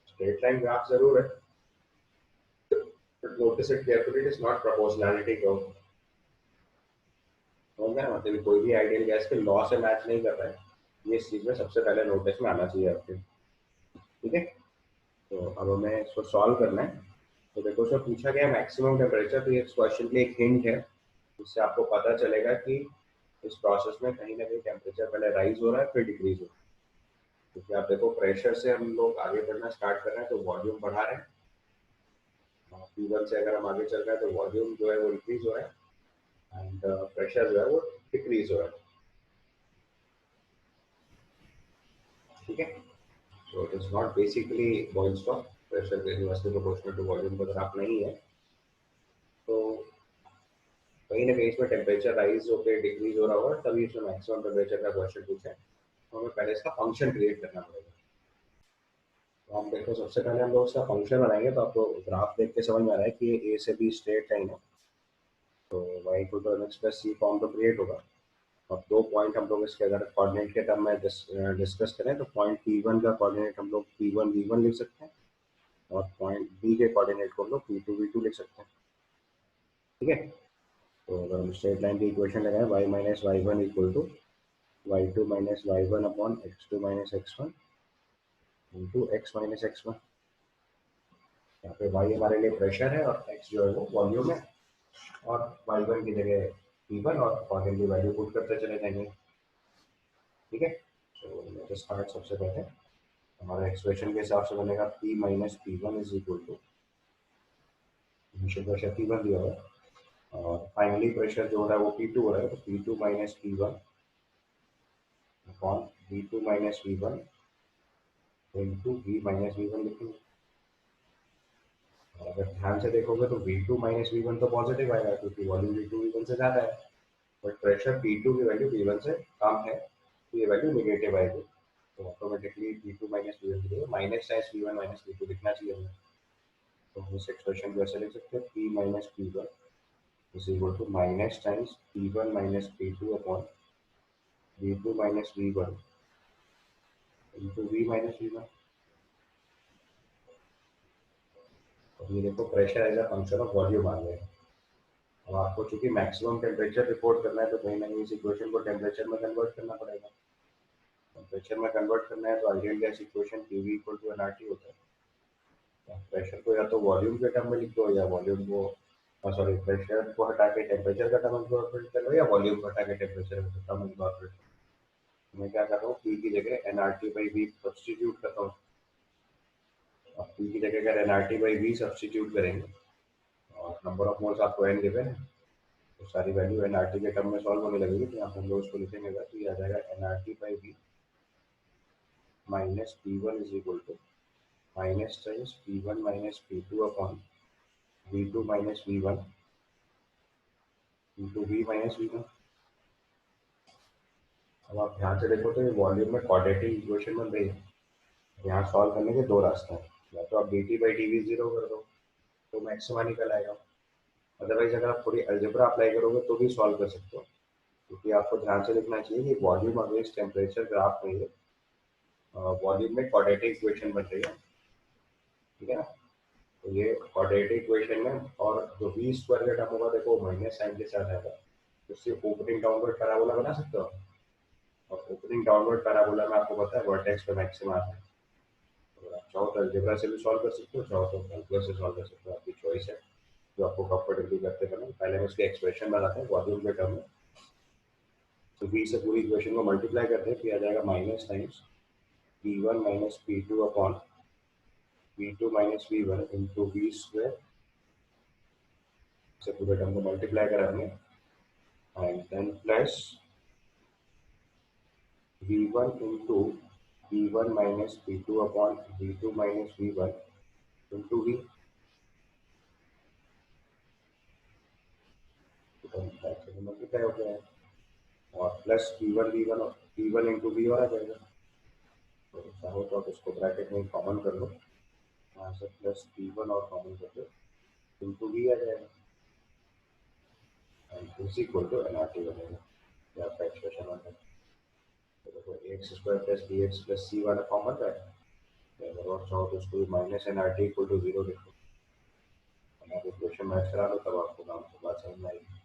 Straight line graph जरूर है, but notice it carefully, it is not proportionality curve. समझ गए? मतलब कोई भी आइडियल गैस के लॉ से मैच नहीं कर रहा है, ये इस चीज में सबसे पहले नोटिस में आना चाहिए आपके, ठीक है। तो अब हमें इसको सॉल्व करना है। तो देखो उसमें पूछा गया मैक्सिमम टेम्परेचर, तो ये क्वेश्चन के लिए एक हिंट है, इससे आपको पता चलेगा कि इस प्रोसेस में कहीं ना कहीं टेम्परेचर पहले राइज हो रहा है फिर डिक्रीज हो रहा है। क्योंकि आप देखो प्रेशर से हम लोग आगे बढ़ना स्टार्ट कर रहे हैं तो वॉल्यूम बढ़ा रहे हैं, P1 से अगर हम आगे चल रहे हैं तो वॉल्यूम जो है वो इंक्रीज हो रहा है एंड प्रेशर जो है वो डिक्रीज हो रहा है, ठीक है। So it is not basically Boyle stock, pressure inversely proportional to volume का ग्राफ नहीं है। तो कहीं ना कहीं इसमें टेम्परेचर राइज होकर डिक्रीज हो रहा होगा, तभी इसमें मैक्सिमम टेम्परेचर का क्वेश्चन पूछा है। तो हमें पहले इसका फंक्शन क्रिएट करना पड़ेगा। तो हम देखो सबसे पहले हम लोग इसका फंक्शन बनाएंगे, तो आपको ग्राफ देख के समझ में आ रहा है कि ए से बी स्ट्रेट लाइन है, तो y equal to mx plus C form तो क्रिएट होगा। और 2 पॉइंट हम लोग इसके अगर कोऑर्डिनेट के टर्म में डिस्कस करें तो पॉइंट P1 का कोऑर्डिनेट हम लोग P1 V1 लिख सकते हैं और पॉइंट B के कोऑर्डिनेट को हम लोग P2 V2 लिख सकते हैं। ठीक है, तो अगर हम स्ट्रेट लाइन की इक्वेशन लगाएं y minus Y one equal to y2 minus Y one upon x2 minus x1 into x minus x1। यहाँ पे y हमारे लिए प्रेशर है और x जो है वो वॉल्यूम है, और y1 की जगह P1 और अकॉर्डिंगली वैल्यू पुट करते चले जाएंगे। ठीक है, तो लेट अस स्टार्ट। सबसे पहले हमारा एक्सप्रेशन के हिसाब से बनेगा P minus P1 is equal to initial pressure P1 दिया हुआ है और फाइनली प्रेशर जो हो रहा है वो P2 हो रहा है, तो P2 minus P1 upon V2 minus V1 into V minus V1 लिखेंगे। अगर ध्यान से देखोगे तो V2 माइनस V1 तो पॉजिटिव आएगा क्योंकि वॉल्यूम V2 V1 से ज़्यादा है, बट प्रेशर P2 की वैल्यू P1 से कम है तो ये वैल्यू नेगेटिव आएगी। तो ऑटोमेटिकली P2 माइनस V1 की जगह minus times P1 minus P2 लिखना चाहिए हमें। तो हम इस एक्सप्रेशन को ऐसे लिख सकते हैं P minus P1 is equal to minus times P1 minus P2 upon V2 minus V1 into V minus V1। अब ये देखो pressure as a function of volume आ गया। अब आपको चूंकि मैक्सिमम टेम्परेचर रिपोर्ट करना है तो कहीं ना कहीं इस इक्वेशन को टेम्परेचर में कन्वर्ट करना पड़ेगा। टेम्परेचर में कन्वर्ट करना है तो ideal gas equation PV equal to nRT होता है। प्रेशर को या तो वॉल्यूम के टर्म में लिख दो या वॉल्यूम को सॉरी प्रेशर को हटा के टेम्परेचर का टर्म इन्कॉर्पोरेट कर लो या वॉल्यूम को हटा के टेम्परेचर का टर्म इन्कॉर्पोरेट कर लो। मैं क्या कर रहा हूँ P की जगह nRT बाई V सब्सटीट्यूट करता हूँ। अब P की जगह अगर nRT बाई V सब्सटीट्यूट करेंगे और नंबर ऑफ मोल्स आपको n गिवन है तो सारी वैल्यू nRT के टर्म में सॉल्व होने लगेगी, तो यहाँ हम लोग उसको लिखेंगे तो ये आ जाएगा nRT by V minus P1 is equal to minus times P1 minus P2 upon V2 minus V1 into V minus V1। अब आप ध्यान से देखो तो ये वॉल्यूम में क्वाड्रेटिक इक्वेशन बन रही है। यहाँ सॉल्व करने के दो रास्ते हैं, या तो आप dt बाई dv जीरो कर दो तो मैक्सिमा निकल आएगा, अदरवाइज अगर आप थोड़ी अलजेब्रा अप्लाई करोगे तो भी सॉल्व कर सकते हो, क्योंकि आपको ध्यान से लिखना चाहिए कि वॉल्यूम अगेंस्ट टेम्परेचर ग्राफ में ये वॉल्यूम में क्वाड्रेटिक इक्वेशन बन रही है। ठीक है ना, तो ये क्वाड्रेटिक इक्वेशन में और जो v स्क्वायर का टर्म होगा देखो माइनस साइन के साथ आएगा, उससे ओपनिंग डाउनवर्ड पैराबोला बना सकते हो। और ओपनिंग डाउनवर्ड पैराबोला में आपको पता है वर्टेक्स पे मैक्सिमा आता है। अगर आप चाहो तो अलजेब्रा से भी सॉल्व कर सकते हो, चाहो तो कैलकुलस से सॉल्व कर सकते हो, आपकी चॉइस है जो आपको कंफर्टेबली करते बने। पहले हम इसके एक्सप्रेशन बनाते हैं वॉल्यूम के टर्म में, तो v से पूरी इक्वेशन को मल्टीप्लाई करते हैं, फिर आ जाएगा minus times P1 minus P2 upon V2 minus V1 into V square से पूरे टर्म को मल्टीप्लाई करा हमने and then plus V1 into P1 minus P2 upon V2 minus V1 into V multiply हो गया है और plus P1 V1 P1 into V और आ जाएगा। तो चाहो तो आप इसको ब्रैकेट में कॉमन कर लो, यहाँ से प्लस P1 और कॉमन कर लो इंटू V आ जाएगा and is equal to nRT बनेगा। ये आपका एक्सप्रेशन होता है। तो देखो X square plus B X plus C वाला कॉमन है, अगर और चाहो तो उसको minus nRT equal to zero लिखो, आप इक्वेशन मैच करा लो तब आपको काम से बात समझ में आएगी।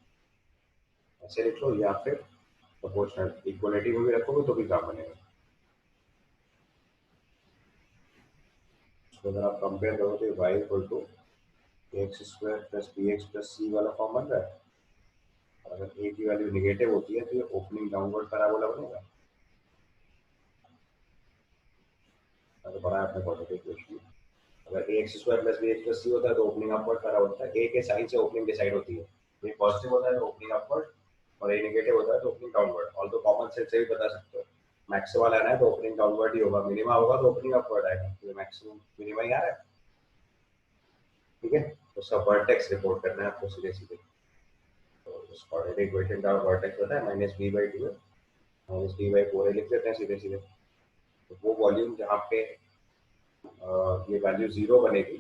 ऐसे लिख लो या फिर प्रोपोर्शनल इक्वलिटी में भी रखोगे तो भी काम बनेगा। तो अगर आप कंपेयर करो तो y equal to X square plus B X plus C वाला फॉर्म बन रहा है, और अगर a की वैल्यू निगेटिव होती है तो ये ओपनिंग डाउनवर्ड पैराबोला बनेगा। तो बड़ा है अपने पॉजिटिव इक्वेशन। अगर A X square plus B X plus C होता है तो ओपनिंग अपवर्ड पैराबोला होता है, ए के साइन से ओपनिंग डिसाइड होती है, ये पॉजिटिव होता है तो ओपनिंग अपवर्ड और ए नेगेटिव होता है तो ओपनिंग डाउनवर्ड। ऑल तो कॉमन सेंस से भी बता सकते हो, मैक्सिमम लेना है तो ओपनिंग डाउनवर्ड ही होगा, मिनिमा होगा तो ओपनिंग अपवर्ड आएगा, तो मैक्सिमम मिनिमा ही आ रहा है। ठीक है, तो सब वर्टेक्स रिपोर्ट करना है आपको सीधे सीधे। तो इस क्वाड्रेटिक इक्वेशन का वर्टेक्स होता है माइनस बी बाई टू है, माइनस बी बाई फोर लिख देते हैं सीधे सीधे। तो वो वॉल्यूम जहाँ पे ये वैल्यू जीरो बनेगी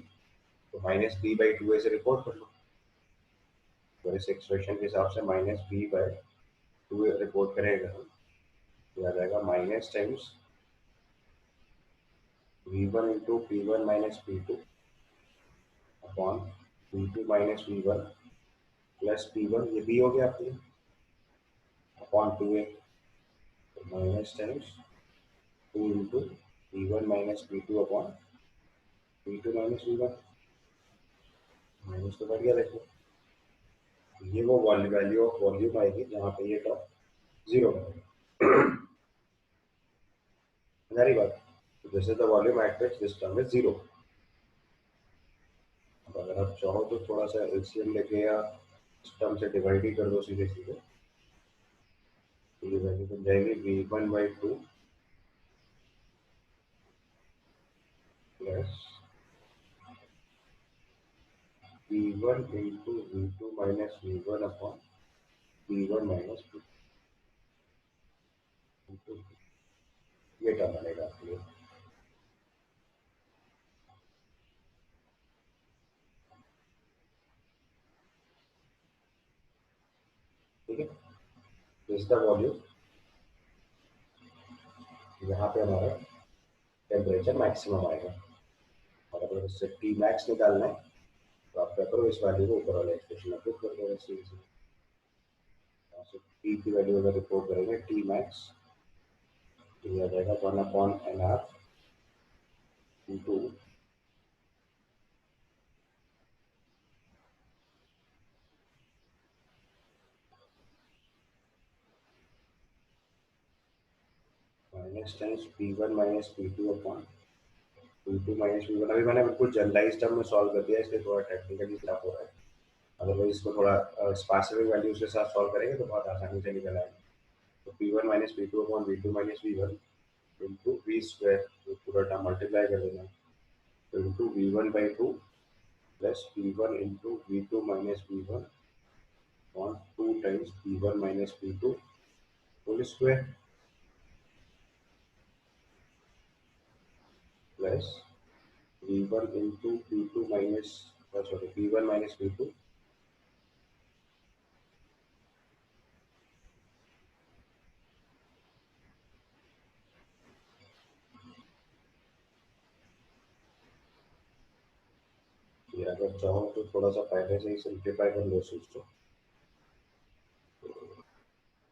तो माइनस बी बाई टू से रिपोर्ट कर लो। तो इस एक्सप्रेशन के हिसाब से minus B by two report करेगा हम, तो आ जाएगा minus times v1 into p1 minus p2 upon v2 minus v1 plus p1, ये b हो गया आपके लिए, अपॉन 2a, तो minus times 2 into p1 minus p2 upon p2 minus v1, minus तो बढ़ गया देखो, ये वो वैल्यू ऑफ वॉल्यूम आएगी जहाँ पे ये टर्म जीरो बनेगा। सारी बात, this is the volume at which this term is zero. अब अगर आप चाहो तो थोड़ा सा एलसीएम लेके या इस टर्म से डिवाइड ही कर दो सीधे सीधे, तो ये वैल्यू बन जाएगी v1/2 plus v1 into v2 minus v1 upon v1 minus v2, ये टर्म बनेगा आपके लिए। ठीक है, दिस द वॉल्यूम, यहाँ पे हमारा टेम्परेचर मैक्सिमम आएगा, और अगर इससे टी मैक्स निकालना है तो आप क्या करो, इस वैल्यू को ऊपर वाले एक्सप्रेशन में पुट कर दो ऐसे ही। यहाँ से टी की वैल्यू अगर रिपोर्ट करेंगे टी मैक्स, तो ये आ जाएगा 1/nr into minus times p1 minus p2 upon p2 minus p1। अभी मैंने बिल्कुल जनरलाइज टर्म में सॉल्व कर दिया, इसलिए थोड़ा टेक्निकली स्टफ हो रहा है, अदरवाइज इसको थोड़ा स्पेसिफिक वैल्यूज के साथ सॉल्व करेंगे तो बहुत आसानी से निकल आएगा। तो p1 minus p2 upon v2 minus v1 into v square, तो पूरा टर्म मल्टीप्लाई कर देना, तो into v1/2 plus p1 into v2 minus v1 upon 2 times p1 minus p2 whole square plus v1 into p2 minus sorry p1 minus p2 ये अगर चाहो तो थोड़ा सा पहले से ही सिंप्लीफाई कर लो चीज को,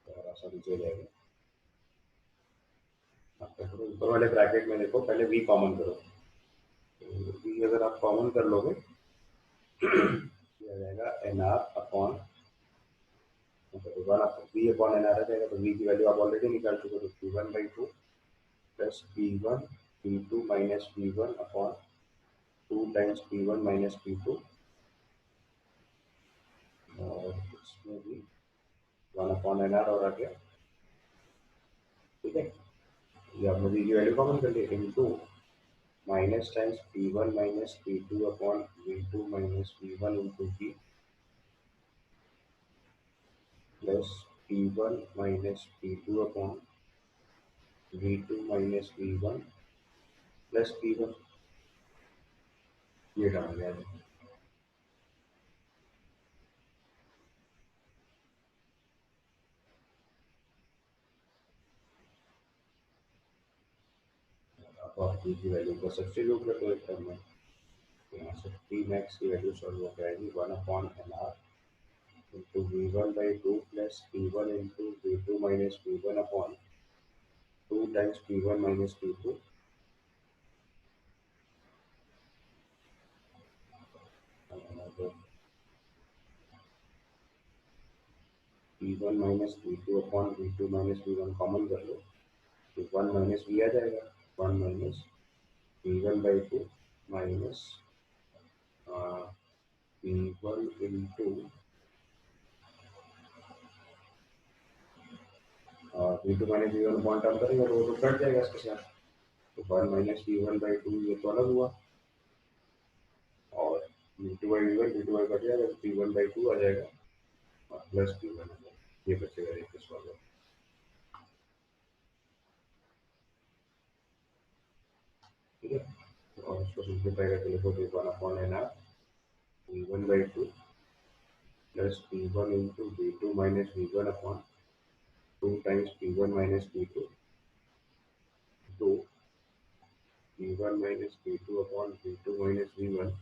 और आसानी से हो जाएगा। आप क्या करो, ऊपर वाले ब्रैकेट में देखो, पहले v कॉमन करो, तो v अगर आप कॉमन कर लोगे ये आ जाएगा nr अपॉन, मतलब वन v अपॉन nr आ जाएगा, तो v की वैल्यू आप ऑलरेडी निकाल चुके हो, तो p1/2 plus p1 p2 minus p1 upon 2 times p1 minus p2, और इसमें भी 1/nr और आ गया। ठीक है, ये आपने v की वैल्यू कॉमन कर ली, into minus times p1 minus p2 upon v2 minus v1 into v plus p1 minus p2 upon v2 minus v1 plus p1, ये डाल गया। अब आप v की वैल्यू को सब्स्टिट्यूट कर दो एक टर्म में, यहाँ से टी मैक्स की वैल्यू सॉल्व हो जाएगी 1/nr into v1/2 plus p1 into v2 minus v1 upon 2 times p1 minus p2, p1 minus v2 upon v2 minus v1 common कर लो, तो 1 माइनस v आ जाएगा, 1 minus v1/2 minus v1 into v2 minus v1 upon term करेंगे तो वो तो cut जाएगा इसके साथ, तो 1 माइनस v1/2 ये तो अलग हुआ, और v2/v1 v2 कट जाएगा तो p1/2 आ जाएगा और प्लस p1 आ जाएगा, ये बचेगा एक सॉल्व। ठीक है, और इसको सिंप्लीफाई करके लिखो तो 1/nr v1/2 plus p1 into v2 minus v1 upon 2 times P1 minus P2 to P1 minus P2 upon V2 minus V1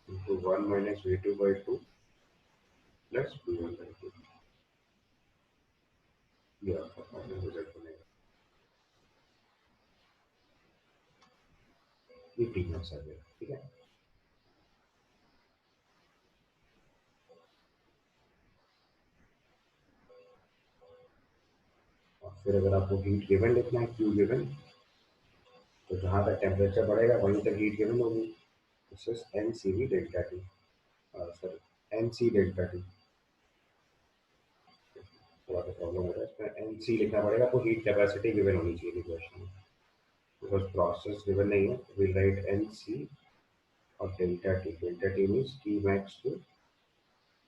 into 1 minus V2 by 2 plus P1 by 2. ये आपका फाइनल रिजल्ट बनेगा। ये T max आ गया, ठीक है। और फिर अगर आपको हीट गिवन लिखना है, क्यू गिवन, तो जहाँ तक टेम्परेचर बढ़ेगा वहीं तक हीट गिवन होगी। This is N C V delta T, sorry N C delta T. थोड़ा सा प्रॉब्लम हो रहा है इसमें, एन सी लिखना पड़ेगा, आपको हीट कैपेसिटी गिवन होनी चाहिए क्वेश्चन में, बिकॉज प्रोसेस गिवन नहीं है। विल राइट एन सी और delta T means T max to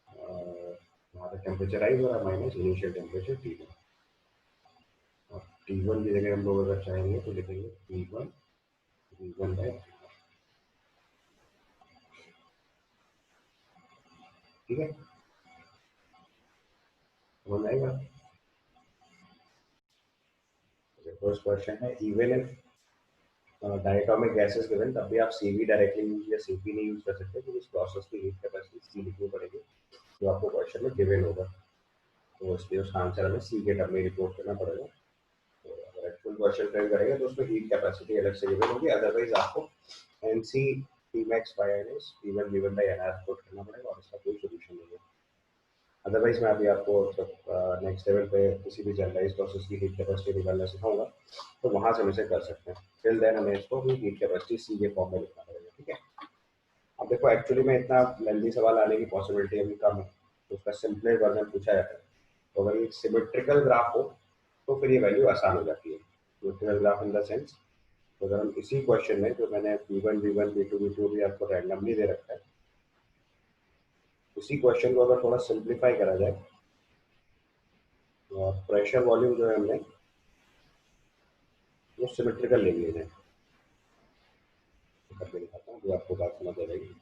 वहाँ तक टेम्परेचर राइज हो रहा है minus initial temperature T one. और टी वन की जगह हम लोग अगर चाहेंगे तो लिखेंगे T one V one by, ठीक है, समझ आएगा। फर्स्ट क्वेश्चन है, even if diatomic gases given, तब भी आप सीवी डायरेक्टली यूज या सीपी नहीं यूज कर सकते, क्योंकि इस प्रोसेस की हीट कैपेसिटी सी लिखनी पड़ेगी जो आपको क्वेश्चन में गिवन होगा। तो इसलिए उसका आंसर हमें सी के टर्म में रिपोर्ट करना पड़ेगा। तो अगर एक्चुअल क्वेश्चन फ्रेम करेंगे तो उसमें हीट कैपेसिटी अलग से गिवन होगी, अदरवाइज आपको N C T max by N S T one V one by N R report करना पड़ेगा, और इसका कोई सोल्यूशन नहीं है। अदरवाइज मैं अभी आपको नेक्स्ट लेवल पे किसी भी जनरलाइज प्रोसेस की हीट कैपेसिटी निकालना सिखाऊंगा, तो वहां से हम इसे कर सकते हैं। टिल देन हमें इसको भी हीट कैपेसिटी सी के फॉर्म में लिखना पड़ेगा, ठीक है। अब देखो, एक्चुअली में इतना लेंथी सवाल आने की पॉसिबिलिटी अभी कम है, तो उसका सिंपल वर्जन पूछा जाता है। तो अगर ये सिमेट्रिकल ग्राफ हो तो फिर ये वैल्यू आसान हो जाती है। Symmetrical graph in the sense, तो अगर हम इसी क्वेश्चन में जो मैंने P1 V1 P2 V2 भी आपको रैंडमली दे रखा है, उसी क्वेश्चन को अगर थोड़ा सिंप्लीफाई करा जाए, और प्रेशर वॉल्यूम जो है हमने वो सिमेट्रिकल ले लिया जाए, करके दिखाता हूँ, जो आपको बात समझ आ जाएगी।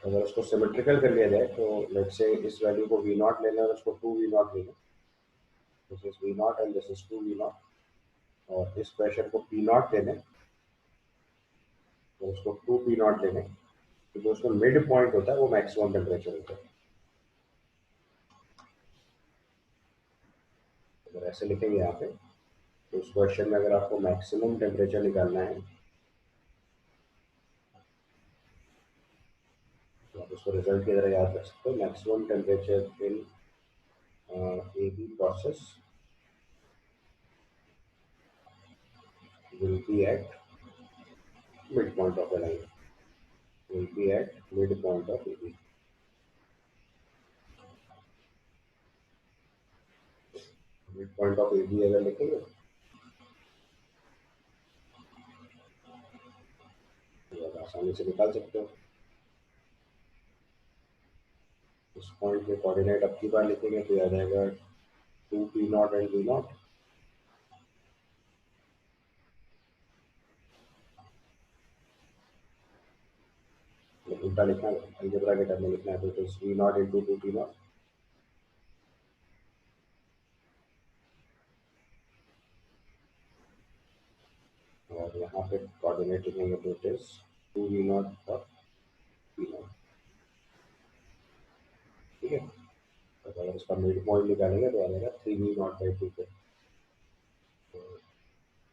अगर उसको सिमेट्रिकल कर लिया जाए तो लेट्स से इस वैल्यू को वी नॉट लेना है, उसको टू वी नॉट लेना, this is V not and this is two V not, और इस प्रेशर को पी नॉट लेने, तो उसको टू पी नॉट लेने, तो जो उसमें मिड पॉइंट होता है वो मैक्सिमम टेम्परेचर होता है। अगर ऐसे लिखेंगे यहाँ पे, तो उस क्वेश्चन में अगर आपको मैक्सिमम टेम्परेचर निकालना है तो आप उसको रिजल्ट की तरह याद रख सकते हो। Maximum temperature in A B process will be at midpoint of the line, will be at midpoint of AB. midpoint of AB अगर लिखेंगे तो आप आसानी से निकाल सकते हो। उस पॉइंट के कोऑर्डिनेट अब की बार लिखेंगे तो आ जाएगा two P not and V not, उल्टा लिखना है, अलजेब्रा के टर्म में लिखना है, तो V not into two P not, और यहाँ पे कोऑर्डिनेट लिखेंगे तो it is two V not और पी नॉट, ठीक है। तो अगर इसका मिड पॉइंट निकालेंगे तो आ जाएगा three V not by two पे।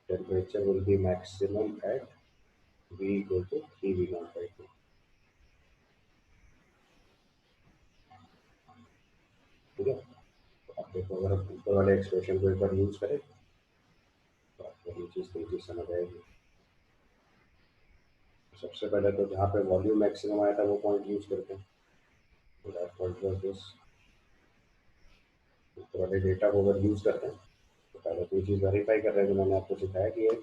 Temperature will be maximum at V equal to 3 V naught by 2, ठीक है। तो आप देखो, अगर हम ऊपर वाले एक्सप्रेशन को एक बार यूज करें तो आपको ये चीज़ समझ आएगी। तो सबसे पहले तो जहाँ पे वॉल्यूम मैक्सिमम आया था वो पॉइंट यूज करते हैं, तो दैट पॉइंट वाज दिस। ऊपर वाले डेटा को अगर यूज करते हैं तो पहले तो ये चीज़ वेरीफाई कर रहे हैं जो मैंने आपको सिखाया कि ये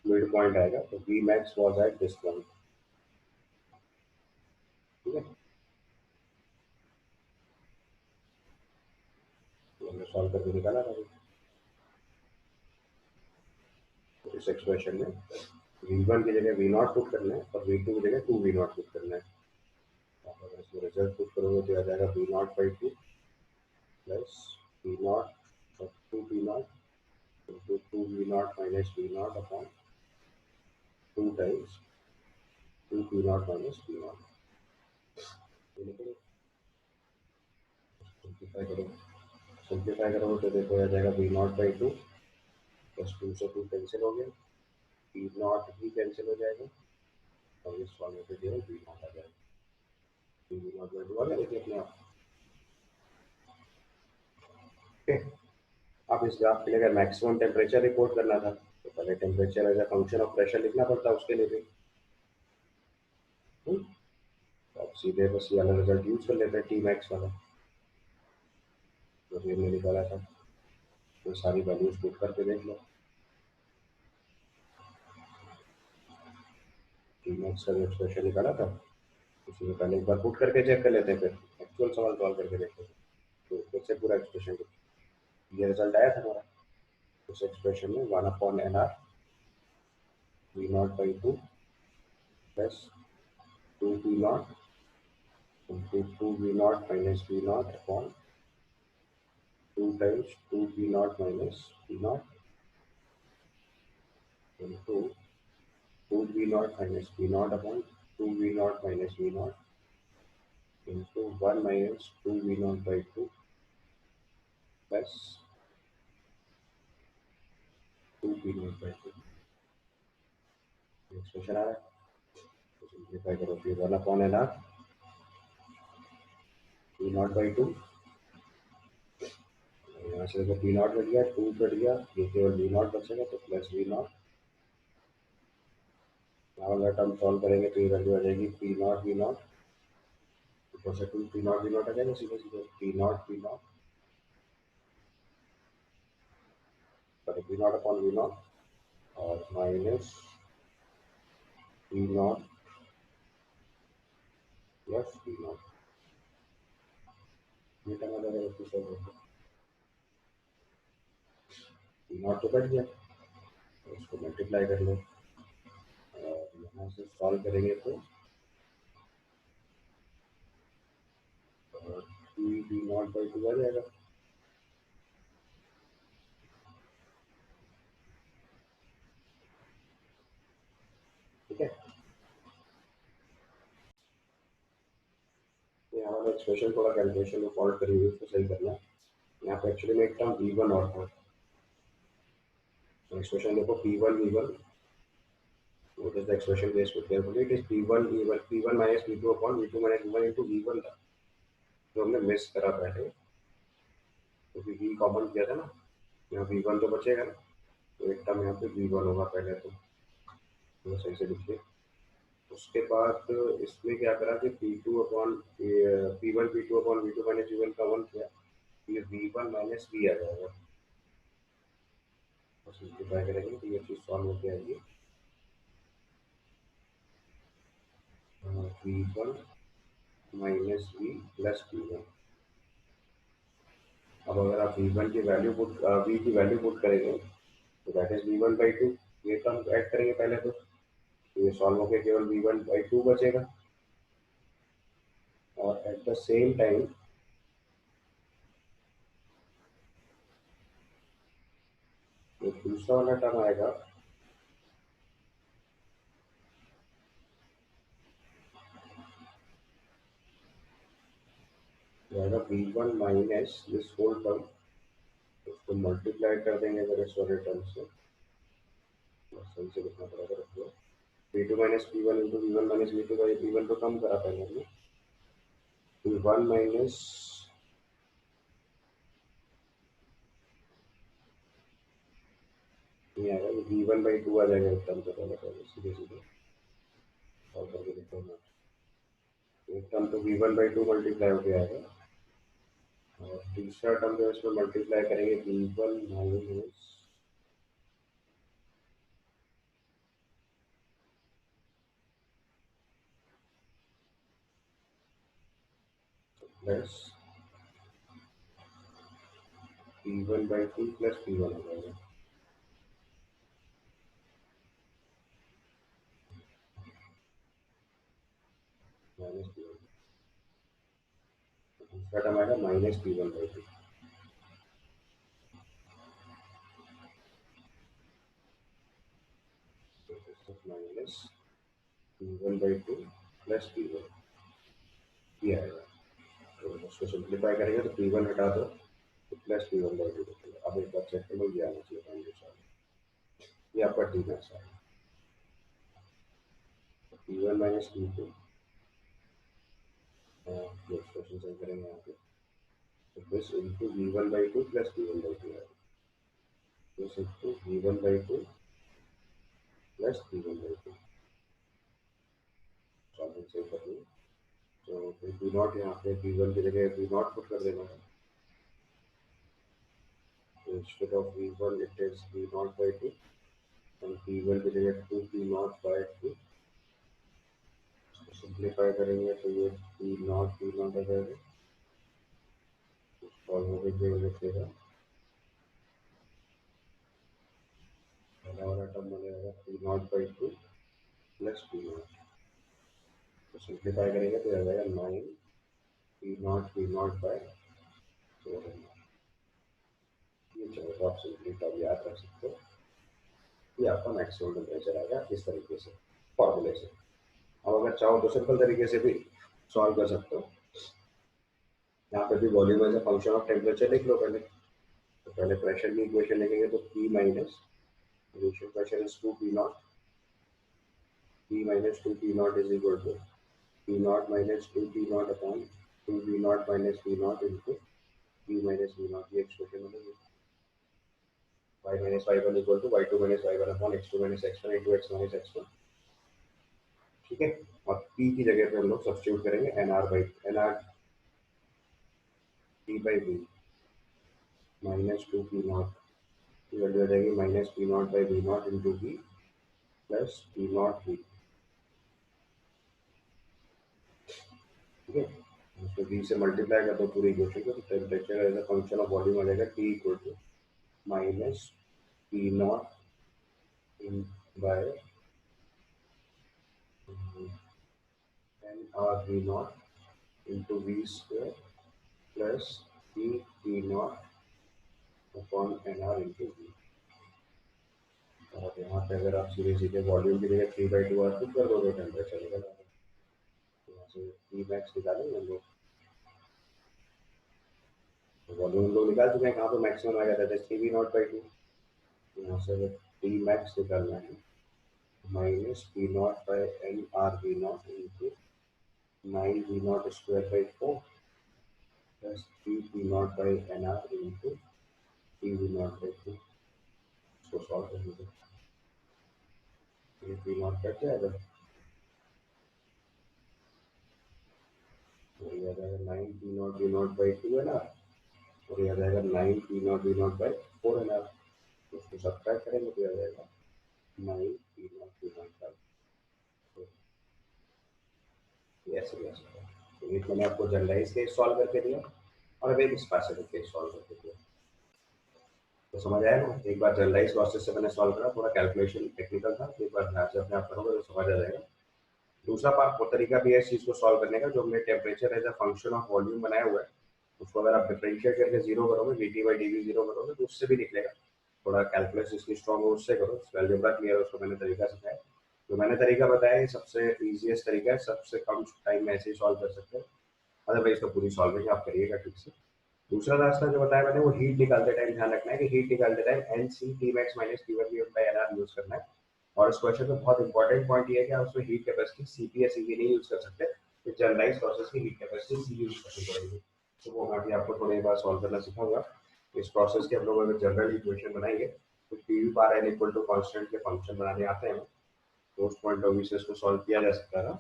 मिड पॉइंट आएगा, तो V max was at this point, ठीक है। तो हमने सॉल्व करके निकाला था। तो इस एक्सप्रेशन में V1 की जगह V नॉट पुट करना है और V2 की जगह टू वी नॉट पुट करना है। आप अगर इसमें रिजल्ट पुट करोगे तो आ जाएगा V not by two plus V not और two P naught into two V naught minus V naught upon two times two P naught minus P naught. Simplify करो, सिंप्लीफाई करोगे तो देखो आ जाएगा V not by two plus two से two cancel हो गया, पी नॉट भी कैंसिल हो जाएगा और इस फॉर्म में जो है वी नॉट आ जाएगा, वी नॉट बाई टू आ गया देखिए अपने आप। ओके, अब इस ग्राफ के लिए अगर मैक्सिमम टेम्परेचर रिपोर्ट करना था तो पहले temperature as a function of pressure लिखना पड़ता है उसके लिए भी। तो अब सीधे बस ये वाला रिजल्ट यूज कर लेते हैं टी मैक्स वाला जो हमने निकाला था, तो सारी वैल्यूज पुट करके देख लो। टी मैक्स का जो एक्सप्रेशन निकाला था उसी में पहले एक बार पुट करके चेक कर लेते हैं, फिर एक्चुअल सवाल सॉल्व करके देखते हैं। तो फिर से पूरा एक्सप्रेशन ये रिजल्ट आया था हमारा, उस एक्सप्रेशन में one upon N R V not by two plus two V not into two V naught minus V naught upon two times two V naught minus V not into two V naught minus V naught upon two V naught minus V not into one minus two V not by two plus two V not by two. Expression आ रहा है तो simplify करो, फिर one upon N R V not by two, यहाँ से देखो V not cut गया, टू कट गया, ये केवल वी नॉट बचेगा तो प्लस वी नॉट। यहाँ वाला टर्म सॉल्व करेंगे तो ये वैल्यू आ जाएगी पी नॉट वी नॉट, ऊपर से two P naught V naught आ जाएगा सीधे सीधे P naught V naught, sorry V naught upon V not और minus V naught plus V naught. ये टर्म आ जाएगा वापस से वी नॉट तो कट गया, तो उसको मल्टीप्लाई कर लो और यहाँ से सॉल्व करेंगे तो two V not by two आ जाएगा। ठीक है, तो यहाँ वाला एक्सप्रेशन थोड़ा कैलकुलेशन में फॉल्ट करी हुई उसको सही करना है। यहाँ पे एक्चुअली में एक टर्म वी वन और था, एक्सप्रेशन देखो P one V one, what is the expression based with carefully, it is p1 v1 p1 minus p2 upon v2 minus v1 into v1 था जो हमने मिस करा पहले, क्योंकि v कॉमन किया था ना, यहाँ v1 तो बचेगा ना, तो एक टर्म यहाँ पे v1 होगा पहले, तो सही से लिखिए। उसके बाद इसमें क्या करा कि p2 upon p1 p2 upon v2 minus v1 का वन किया, ये v1 माइनस v आ जाएगा, और सिंप्लीफाई करेंगे तो ये चीज़ सॉल्व होकर आएगी v1 minus v plus v1। अब अगर आप v1 की वैल्यू पुट v की वैल्यू पुट करेंगे तो that is v1 by two, ये टर्म ऐड करेंगे पहले तो ये सॉल्व होकर केवल v1 बाई टू बचेगा, और एट द सेम टाइम जो दूसरा वाला टर्म आएगा जो आएगा v1 minus this whole term, उसको मल्टीप्लाई कर देंगे अगर इस वाले टर्म से, सही से लिखना पड़ेगा, रखो v2 minus v1 into v1 minus v2 by v1 को कम करा पहले हमने, v1 माइनस नहीं आएगा, v1 बाई टू आ जाएगा एक टर्म से पहले पहले सीधे सीधे सॉल्व करके देखो ना, एक टर्म तो v1 बाई टू मल्टीप्लाई हो गया है, और दूसरा टर्म जो इसमें मल्टीप्लाई करेंगे v1 minus plus v1 by two plus v1 हो जाएगा, माइनस v1, दूसरा टर्म आएगा minus v1 by two, minus P1/2 plus P1 ये आएगा। तो उसको सिंप्लीफाई करेंगे तो P1 हटा दो तो प्लस P1/2 बचेगा। अब एक बार चेक कर लो, ये आना चाहिए। ये आपका टी मैक्स है। P1 माइनस P2 ये एक्सप्रेशन चेक करेंगे यहाँ पे, तो this into V1/2 plus P1/2 है, this into V1/2 plus P1/2 solve check कर लो। तो फिर बी नॉट यहाँ पे V1 की जगह बी नॉट पुट कर देना है। तो instead of V1 it is V0/2 और P1 की जगह 2P0/2। सिंप्लीफाई करेंगे तो ये P0 आ जाएगा। सॉल्व हो गई जो बचेगा पहला वाला टर्म हो जाएगा P0/2 प्लस P0। तो सिंप्लीफाई करेंगे तो आ जाएगा 9 P0/4। ये चलो तो आप सिंपली तब याद रख सकते हो। ये आपका मैक्सिमम टेम्परेचर आएगा इस तरीके से फॉर्मूले से। अब अगर चाहो तो सिंपल तरीके से भी सॉल्व कर सकते हो। यहाँ पे भी volume as a function of temperature लिख लो पहले। तो पहले प्रेशर की इक्वेशन लिखेंगे तो P minus initial pressure is 2P0, P minus 2P0 is equal to P0 minus 2P0 upon 2P0 minus P0 into P minus V0। ये expression मिलेगी y minus y1 equal to y2 minus y1 upon x2 minus x1 into x minus x1। ठीक है, और P की जगह पे हम लोग सब्स्टिट्यूट करेंगे NR T/V माइनस 2P0 की वैल्यू आ जाएगी minus P0/V0 into V plus P0V। ठीक है, उसको V से मल्टीप्लाई कर दो पूरी इक्वेशन को, तो temperature as a function of volume आ जाएगा T equal to minus P0 in by NRV0 into V square plus P0 upon NR into V। और यहाँ पे अगर आप सीधे सीधे वॉल्यूम की जगह 3/2 R पुट कर दो तो टेम्परेचर निकल आएगा। यहाँ से P मैक्स निकालेंगे हम लोग, वॉल्यूम हम लोग निकाल चुके हैं, कहाँ पे मैक्सिमम आएगा दैट इज P0/2। यहाँ से अगर P मैक्स निकालना है minus P0/NRV0 into 9V0 square by 4 plus 3P0/NR into PV0/2। इसको सॉल्व कर लीजिए, ये P0 कट जाएगा तो ये आ जाएगा 9P0V0/2 NR और ये आ जाएगा 9P0V0/4 NR। तो उसको सब्ट्रैक्ट करेंगे तो आ जाएगा 9P0V0/4। ऐसे ऐसे तो एक मैंने आपको जनरलाइज केस सॉल्व करके दिया और अब एक स्पेसिफिक केस सॉल्व करके दिया। तो समझ आया ना, एक बार जनरलाइज प्रोसेस से मैंने सॉल्व करा, थोड़ा कैलकुलेशन टेक्निकल था, एक बार ध्यान से अपने आप करोगे तो समझ आ जाएगा। दूसरा पार्ट वो तरीका भी है इस चीज को सॉल्व करने का, जो हमने temperature as a function of volume बनाया हुआ है, उसको अगर आप डिफरेंशिएट करके जीरो करोगे, VT/dV जीरो करोगे तो उससे भी निकलेगा। थोड़ा कैलकुलेशन जिसकी स्ट्रॉन्ग हो उससे करो, अलजेब्रा क्लियर है उसको मैंने तरीका सिखाया। जो मैंने तरीका बताया ये सबसे ईजिएस्ट तरीका है, सबसे कम टाइम में ऐसे ही सॉल्व कर सकते हैं। अदरवाइज तो पूरी सॉल्विंग आप करिएगा ठीक से। दूसरा रास्ता जो बताया मैंने वो हीट निकालते टाइम ध्यान रखना है कि हीट निकालते time NC Tmax minus T1V/NR use करना है। और इस क्वेश्चन में बहुत इंपॉर्टेंट पॉइंट ये है कि आप उसमें हीट कैपेसिटी CP या CV नहीं यूज कर सकते, तो जनरलाइज प्रोसेस की हीट कैपेसिटी C यूज करनी पड़ेगी। तो वो मैं भी आपको थोड़ी बार सॉल्व करना सिखाऊंगा। इस प्रोसेस के हम लोग अगर जनरल इक्वेशन बनाएंगे तो PV/N इक्वल टू कांस्टेंट के फंक्शन बनाने आते हैं, तो उस पॉइंट ऑफ व्यू से इसको सॉल्व किया जा सकता है।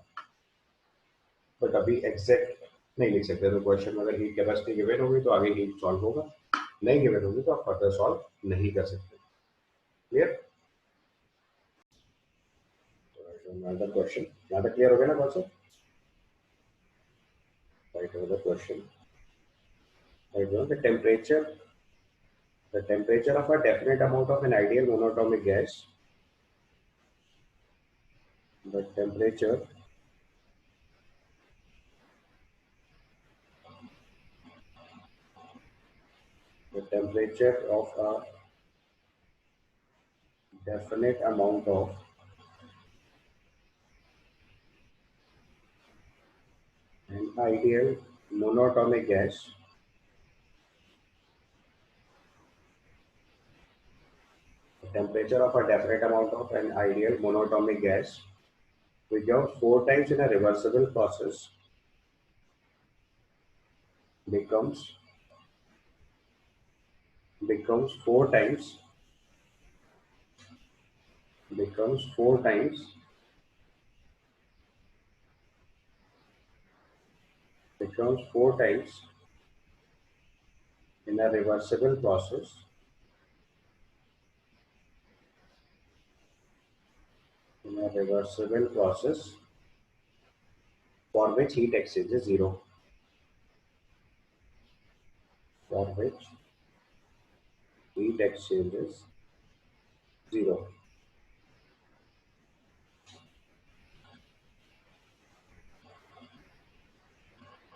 बट अभी एग्जैक्ट नहीं लिख सकते, तो क्वेश्चन में अगर हीट कैपेसिटी गिवन होगी तो आगे हीट सॉल्व होगा, नहीं गिवन होगी तो आप फर्दर सॉल्व नहीं कर सकते। क्लियर? अनदर क्वेश्चन यहाँ तक क्लियर हो गया ना concept? Right, another question. Right, the temperature of a definite amount of an ideal monatomic gas, the temperature of a definite amount of ideal monatomic gas the temperature of a definite amount of an ideal monatomic gas which goes 4 times in a reversible process becomes becomes 4 times becomes 4 times becomes 4 times in a reversible process in a reversible process for which heat exchange is zero for which heat exchange is zero.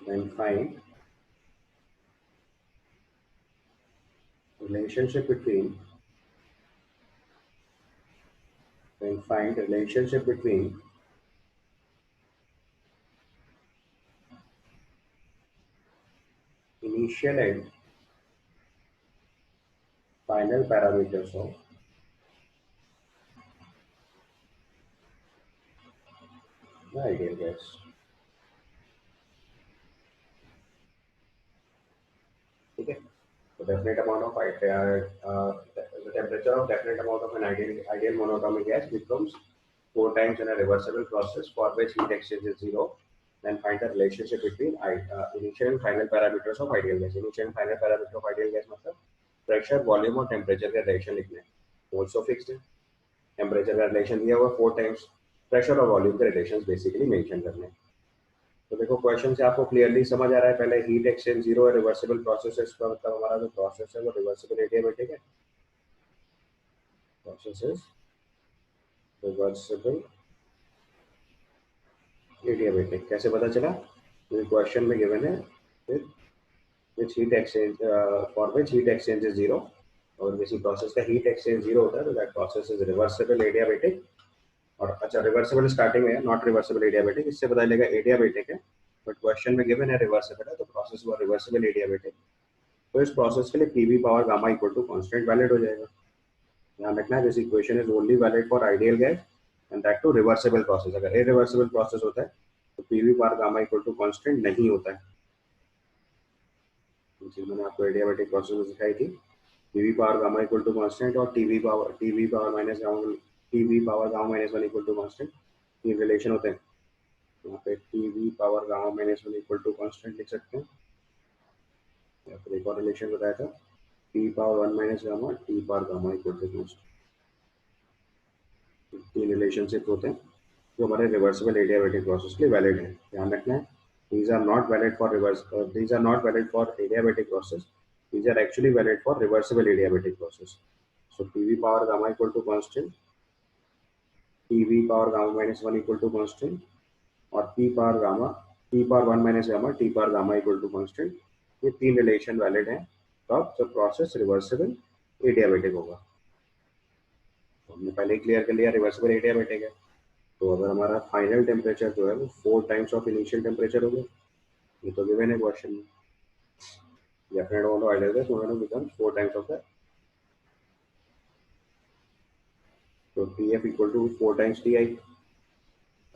Then relationship between find relationship between initial and final parameters of the ideal gas. Okay. So definite amount of the temperature of definite amount of an ideal monatomic gas becomes 4 times in a reversible process for which heat exchange is zero. Then find the relationship between initial and final parameters of ideal gas. Initial and final parameter of ideal gas मतलब pressure, volume और temperature का relation लिखना है. Also fixed है. Temperature का relation दिया हुआ 4 times. Pressure और volume के relations basically mention करने हैं. तो देखो क्वेश्चन से आपको क्लियरली समझ आ रहा है पहले हीट एक्सचेंज जीरो है रिवर्सिबल प्रोसेस है इसका मतलब हमारा जो प्रोसेस है वो रिवर्सिबल एडियाबैटिक है प्रोसेस इज रिवर्सिबल एडियाबैटिक कैसे पता चला तो क्वेश्चन में गिवन है फिर which heat exchange for which heat exchange is zero और किसी प्रोसेस का हीट एक्सचेंज जीरो होता है तो that process is reversible adiabatic और अच्छा रिवर्सिबल स्टार्टिंग में है नॉट रिवर्सिबल एडियाबैटिक इससे पता चलेगा एडियाबैटिक है बट क्वेश्चन में गिवन है रिवर्सिबल है तो प्रोसेस हुआ रिवर्सिबल एडियाबैटिक तो इस प्रोसेस के लिए PV power gamma equal to constant valid हो जाएगा ध्यान रखना है this equation is only valid for ideal gas and that too reversible process अगर इरिवर्सिबल प्रोसेस होता है तो PV power gamma equal to constant नहीं होता है मैंने आपको एडियाबैटिक प्रोसेस दिखाई थी PV power gamma equal to constant और TV power minus gamma TV power gamma minus one equal to constant ये रिलेशन होते हैं यहाँ पे TV power gamma minus one equal to constant लिख सकते हैं या फिर एक और रिलेशन बताया था T power one minus gamma T power gamma equal to constant तीन रिलेशनशिप होते हैं जो हमारे रिवर्सिबल एडियाबैटिक प्रोसेस के लिए वैलिड है ध्यान रखना है these are not valid for these are not valid for adiabatic process these are actually valid for reversible adiabatic process so pv power gamma equal to constant tv power gamma minus 1 equal to constant और p power 1 minus gamma t power gamma equal to constant ये तीन relation valid हैं तब जब process reversible adiabatic होगा तो हमने पहले ही क्लियर कर लिया रिवर्सिबल एडियाबैटिक है तो अगर हमारा फाइनल टेम्परेचर जो है वो 4 times ऑफ इनिशियल टेम्परेचर होगा ये तो गिवन है क्वेश्चन में definite amount of ideal gas one becomes 4 times of that so Tf equal to 4 times Ti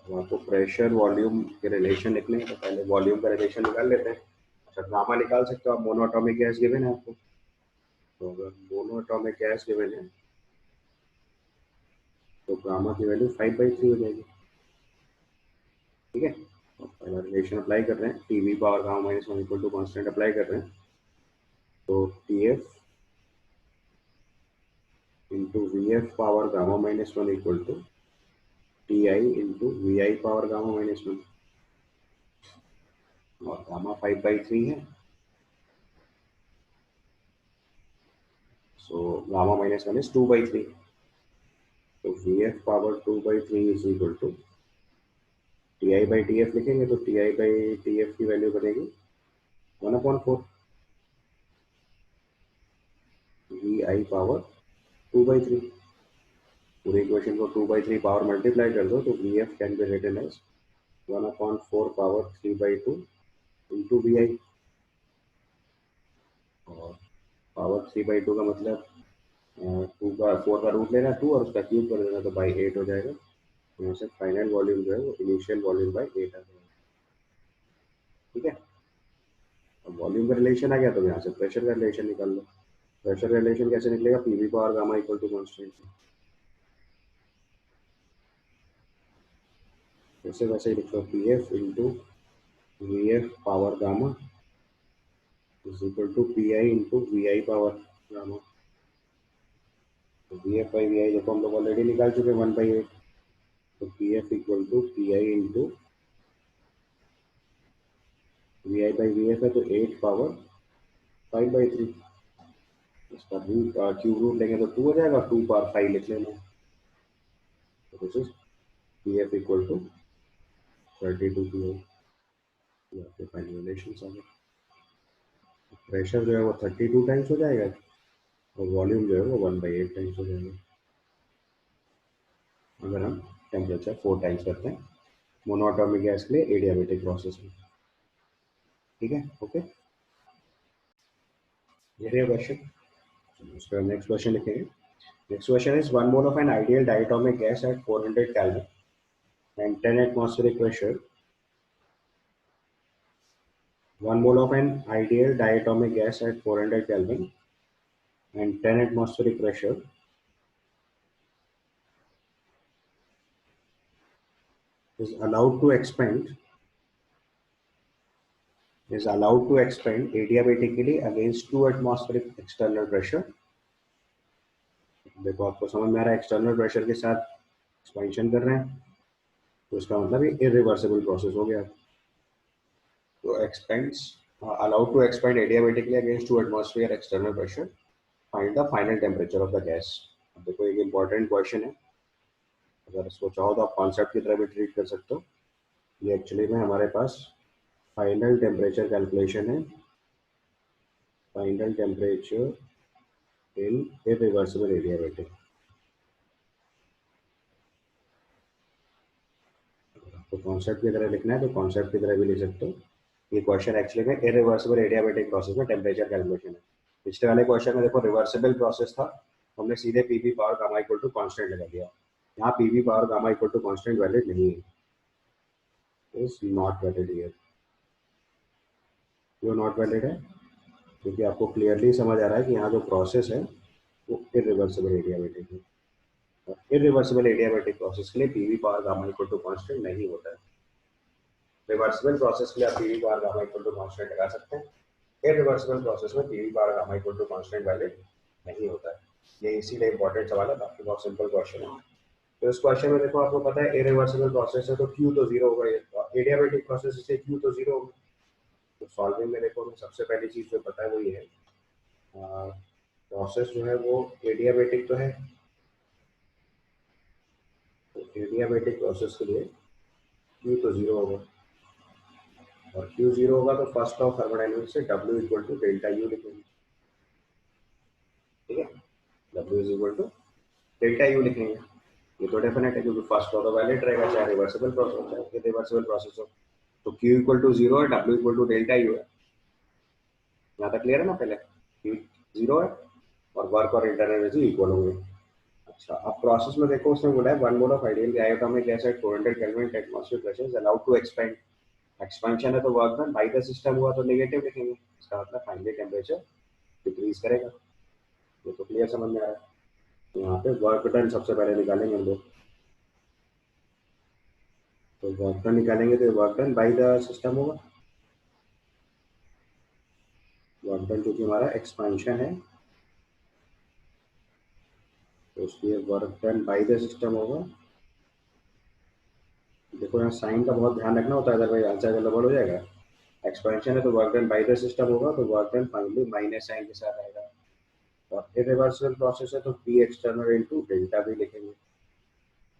अब आपको प्रेशर वॉल्यूम के रिलेशन लिखने हैं तो पहले वॉल्यूम का रिलेशन निकाल लेते हैं अच्छा गामा निकाल सकते हो आप मोनोएटॉमिक गैस गिवन है आपको तो अगर मोनोएटॉमिक गैस गिवन है तो गामा की वैल्यू 5/3 हो जाएगी ठीक है तो पहला रिलेशन अप्लाई कर रहे हैं TV power gamma minus one equal to constant apply कर रहे हैं तो Tf into Vf power gamma minus 1 equal to Ti into Vi power gamma minus 1 और गामा 5/3 है so gamma minus 1 is 2/3 तो Vf power 2/3 is equal to Ti by Tf लिखेंगे तो Ti by Tf की वैल्यू बनेगी 1/4 Vi power 2/3 पूरे equation को 2/3 power multiply कर दो तो Vf can be written as 1/4 power 3/2 into V I, और पावर 3/2 का मतलब 4 का रूट लेना 2 और उसका क्यूब कर देना, तो बाई 8 हो जाएगा। यहाँ से फाइनल वॉल्यूम जो है वो इनिशियल वॉल्यूम बाई 8 आ जाएगा। ठीक है, अब वॉल्यूम का रिलेशन आ गया तो यहाँ से प्रेशर का रिलेशन निकाल लो। प्रेशर का रिलेशन कैसे निकलेगा, PV power gamma equal to constant, जैसे वैसे ही लिख लो, P F into V F power gamma is equal to P I into V I power gamma. तो V F by V I देखो हम लोग ऑलरेडी निकाल चुके हैं 1/8, तो P F equal to P I into V I by V F है, तो 8 पावर 5/3। इसका रूट क्यूब रूट लेंगे तो 2 हो जाएगा, 2 पावर 5 लिख लेना। तो this is P F equal to 32 P I. ये आपके फाइनल रिलेशन आ गए। प्रेशर जो है वो 32 टाइम्स हो जाएगा, और वॉल्यूम जो है वो 1/8 टाइम्स हो जाएगा, अगर हम टेम्परेचर 4 टाइम्स करते हैं मोनोटॉमिक गैस के लिए एडियाबेटिक प्रोसेस में। ठीक है, ओके, ये रहा क्वेश्चन। उसका नेक्स्ट क्वेश्चन लिखेंगे। Next question is 1 mole of an ideal diatomic gas at 400 Kelvin and 10 atmospheric pressure. 1 mole of an ideal diatomic gas at 400 Kelvin and 10 atmospheric pressure is allowed to expand adiabatically against 2 atmospheric external pressure. देखो आपको समझ में आ रहा है, external pressure के साथ expansion कर रहे हैं, तो इसका मतलब ये इरिवर्सिबल प्रोसेस हो गया। तो expends allowed to expand adiabatically against 2 atmosphere external pressure, find the final temperature of the gas। अब देखो एक इंपॉर्टेंट क्वेश्चन है, अगर इसको चाहो तो आप कॉन्सेप्ट की तरह भी ट्रीट कर सकते हो। ये एक्चुअली में हमारे पास फाइनल टेम्परेचर कैलकुलेशन है, final temperature in irreversible adiabatic. तो कॉन्सेप्ट की तरह लिखना है तो कॉन्सेप्ट की तरह भी लिख सकते हो। ये क्वेश्चन एक्चुअली में इरिवर्सिबल एडियाबेटिक प्रोसेस में टेम्परेचर कैलकुलेशन है। पिछले वाले क्वेश्चन में देखो रिवर्सिबल प्रोसेस था, हमने सीधे PV power gamma equal to constant लगा दिया। यहाँ PV power gamma equal to constant valid नहीं है, इज नॉट वैलिड हियर। क्यों नॉट वैलिड है, क्योंकि आपको क्लियरली समझ आ रहा है कि यहाँ जो प्रोसेस है वो इरिवर्सिबल एडियाबेटिक है, और इरिवर्सिबल एडियाबेटिक प्रोसेस के लिए PV power gamma equal to constant नहीं होता है। रिवर्सिबल प्रोसेस के लिए आप PV power gamma equal to constant लगा सकते हैं, इरिवर्सिबल प्रोसेस में PV power gamma equal to constant valid नहीं होता है। ये इसीलिए इंपॉर्टेंट सवाल है, बाकी बहुत सिंपल क्वेश्चन है। तो इस क्वेश्चन में देखो आपको पता है इरिवर्सिबल प्रोसेस है तो क्यू तो जीरो होगा, एडियाबेटिक प्रोसेस से क्यू तो जीरो होगा। तो सॉल्विंग में देखो हमें सबसे पहली चीज जो पता है वो ये है, प्रोसेस जो है वो एडियाबेटिक तो है, तो एडियाबेटिक प्रोसेस के लिए क्यू तो जीरो होगा, और क्यू जीरो होगा तो फर्स्ट लॉ ऑफ थर्मोडायनेमिक्स से W equal to delta U लिखेंगे। ठीक है, W is equal to delta U लिखेंगे। ये तो डेफिनेट है क्योंकि फर्स्ट लॉ तो वैलिड रहेगा चाहे रिवर्सिबल प्रोसेस हो चाहे रिवर्सिबल प्रोसेस हो। तो क्यू इक्वल टू जीरो है, W equal to delta U है। यहाँ तक क्लियर है ना, पहले क्यू जीरो है और वर्क और इंटरनल एनर्जी इक्वल होंगे। अच्छा, अब प्रोसेस में देखो उसने बोला है 1 mole of ideal diatomic gas at 400 kelvin atmospheric pressure is allowed to expand. Expansion है तो work done by the system हुआ तो नेगेटिव लिखेंगे, इसका मतलब फाइनली टेम्परेचर डिक्रीज करेगा। ये तो क्लियर समझ में आ रहा है। तो यहाँ पे वर्क डन सबसे पहले निकालेंगे हम लोग, तो वर्क डन निकालेंगे तो work done by the system होगा। वर्क डन क्योंकि हमारा एक्सपेंशन है तो इसलिए work done by the system होगा। देखो यहाँ साइन का बहुत ध्यान रखना होता है, अदरवाइज आंसर गड़बड़ हो जाएगा। एक्सपेंशन है तो work done by the system होगा, तो work done finally minus sign के साथ आएगा। और इरिवर्सिबल प्रोसेस है तो पी एक्सटर्नल इनटू डेल्टा भी लिखेंगे।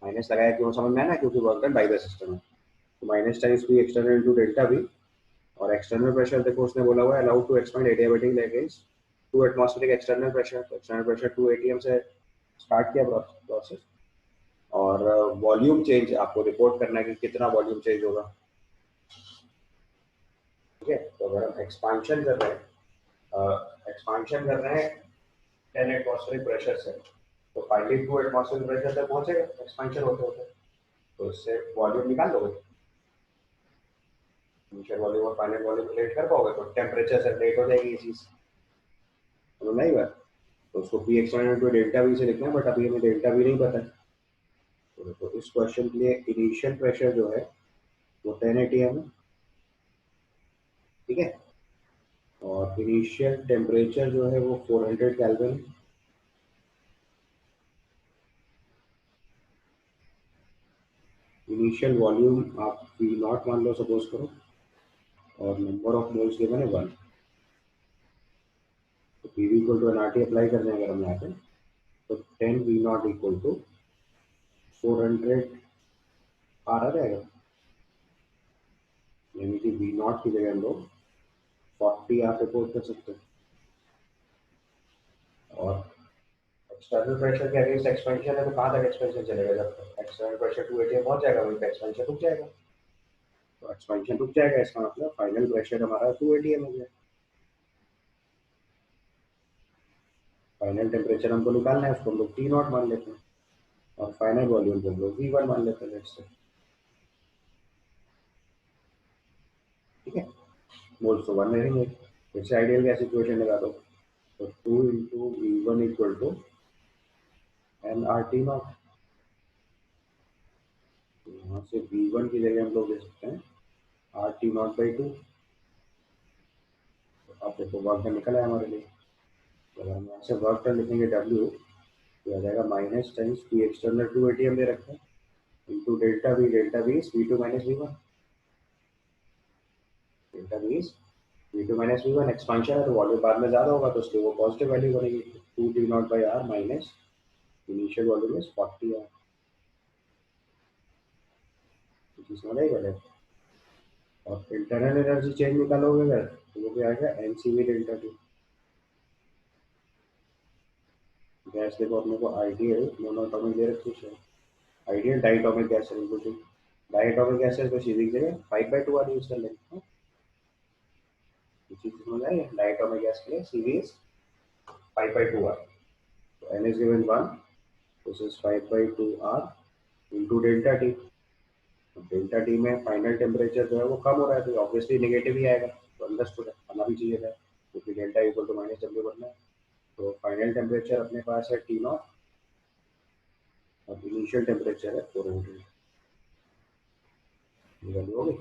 माइनस लगाया क्यों समझ में आना, क्योंकि work done by the system है, तो minus times P external into delta भी। और एक्सटर्नल प्रेशर देखो उसने बोला हुआ है allowed to expand adiabatic against 2 atmospheric external pressure, तो एक्सटर्नल प्रेशर 2 एटीएम से स्टार्ट किया प्रोसेस। और वॉल्यूम चेंज आपको रिपोर्ट करना है कि कितना वॉल्यूम चेंज होगा। ठीक है, अगर हम एक्सपांशन कर रहे हैं, एक्सपांशन कर रहे हैं 10 एटमॉस्फेरिक प्रेशर से, तो फाइनली 2 एटमॉस्फेरिक प्रेशर तक पहुंचेगा एक्सपांशन होते होते, तो इससे वॉल्यूम निकाल लोगे, इनिशियल वॉल्यूम और फाइनल वॉल्यूम रिलेट कर पाओगे, तो टेम्परेचर से रिलेट हो जाएगी ये चीज, समझ में आई बात। तो उसको पी एक्सपेरिमेंट में डेल्टा वी से लिखना है, बट अभी हमें डेल्टा वी नहीं पता है। तो इस क्वेश्चन के लिए इनिशियल प्रेशर जो है वो 10 atm है, ठीक है, और इनिशियल टेम्परेचर जो है वो 400 केल्विन है। इनिशियल वॉल्यूम आप पी नॉट मान लो सपोज करो, और नंबर ऑफ मोल्स गिवन है 1, तो P V equal to N R T apply करने अगर हम यहाँ पे, तो 10 V naught equal to 400 R आ जाएगा, यानी कि वी नॉट की जगह हम लोग 40 आर रिपोर्ट कर सकते हैं। और एक्सटर्नल प्रेशर के अगेंस्ट एक्सपेंशन है, तो कहाँ तक एक्सपेंशन चलेगा, जब एक्सटर्नल प्रेशर 2 atm पहुंच जाएगा वहीं पे एक्सपेंशन रुक जाएगा, तो एक्सपेंशन रुक जाएगा, इसका मतलब फाइनल प्रेशर हमारा 2 atm हो गया। फाइनल टेम्परेचर हमको निकालना है, उसको हम लोग टी नॉट मान लेते हैं, और फाइनल वॉल्यूम को हम लोग V1 मान लेते हैं लेट्स से, ठीक है, मोल्स तो 1 रहेंगे। फिर से आइडियल गैस इक्वेशन लगा दो, तो 2 into V1 equal to N R T nought, यहाँ से V1 की जगह हम लोग ले सकते हैं आर टी नॉट बाई 2। आप देखो वर्क डन निकला है हमारे लिए, तो अगर हम यहाँ से वर्क डन लिखेंगे W, तो आ जाएगा minus times P external 2 atm दे रखते हैं into delta we is V2 minus V1, delta we is V2 minus V1, expansion है तो वॉल्यूम बाद में ज़्यादा होगा, तो इसलिए वो पॉजिटिव वैल्यू बनेगी, 2 T not by R minus initial volume is 40 R, समझ आई पहले। और इंटरनल एनर्जी चेंज निकालोगे अगर, तो वो क्या आएगा n C V delta T. Gas देखो अपने को आइडियल मोनोटॉमिक दे रखी है, आइडियल डाइटोमिक गैस है बिल्कुल ठीक, डाइटोमिक गैस है तो सीधी जगह 5/2 आर यूज कर लेंगे, चीज समझ आई, डाइटोमिक गैस के लिए सीरीज 5/2 आर, तो N is given 1, this is 5/2 R into delta T. Delta T में फाइनल टेम्परेचर जो है वो कम हो रहा है, तो ऑब्वियसली नेगेटिव ही आएगा, तो अंडरस्टूड है, आना भी चाहिए था, क्योंकि delta equal to minus W बनना है। तो फाइनल टेम्परेचर अपने पास है टी नॉट, और इनिशियल टेम्परेचर है 400, वैल्यू होगी।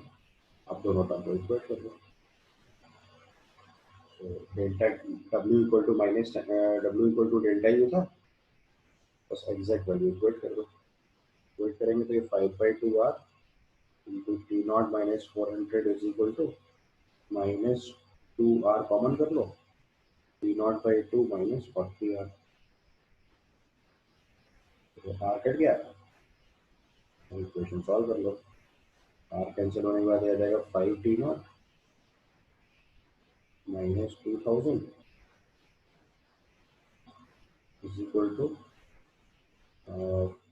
अब दोनों टर्म को इक्वेट कर दो, तो delta W equal to minus W equal to delta U था, बस एग्जैक्ट वैल्यू इक्वेट कर दो, इक्वेट करेंगे तो ये 5/2 R into T not minus 400 is equal to minus 2 R common कर लो, T not by 2 minus 40 R, तो आर कट गया, इक्वेशन सॉल्व कर लो, आर कैंसिल होने के बाद आ जाएगा 5 T not minus 2000 is equal to,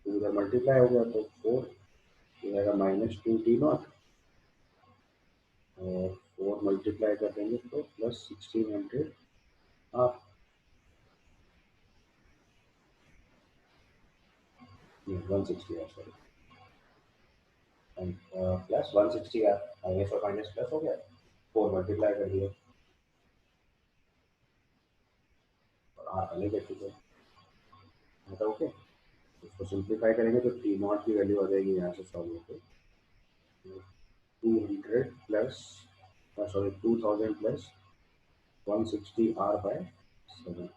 इधर मल्टीप्लाई हो गया तो 4, ये आएगा माइनस 2 टी नॉट, और 4 मल्टीप्लाई कर देंगे तो plus 1600 R, 160 R sorry, plus 160 R, minus और माइनस प्लस हो गया, 4 मल्टीप्लाई कर दिया, और आर अलग है, ठीक है, मतलब ओके। इसको सिंप्लीफाई करेंगे तो टी नॉट की वैल्यू आ जाएगी यहाँ से सॉल्व होकर 200 plus sorry 2000 plus 160 R by 7,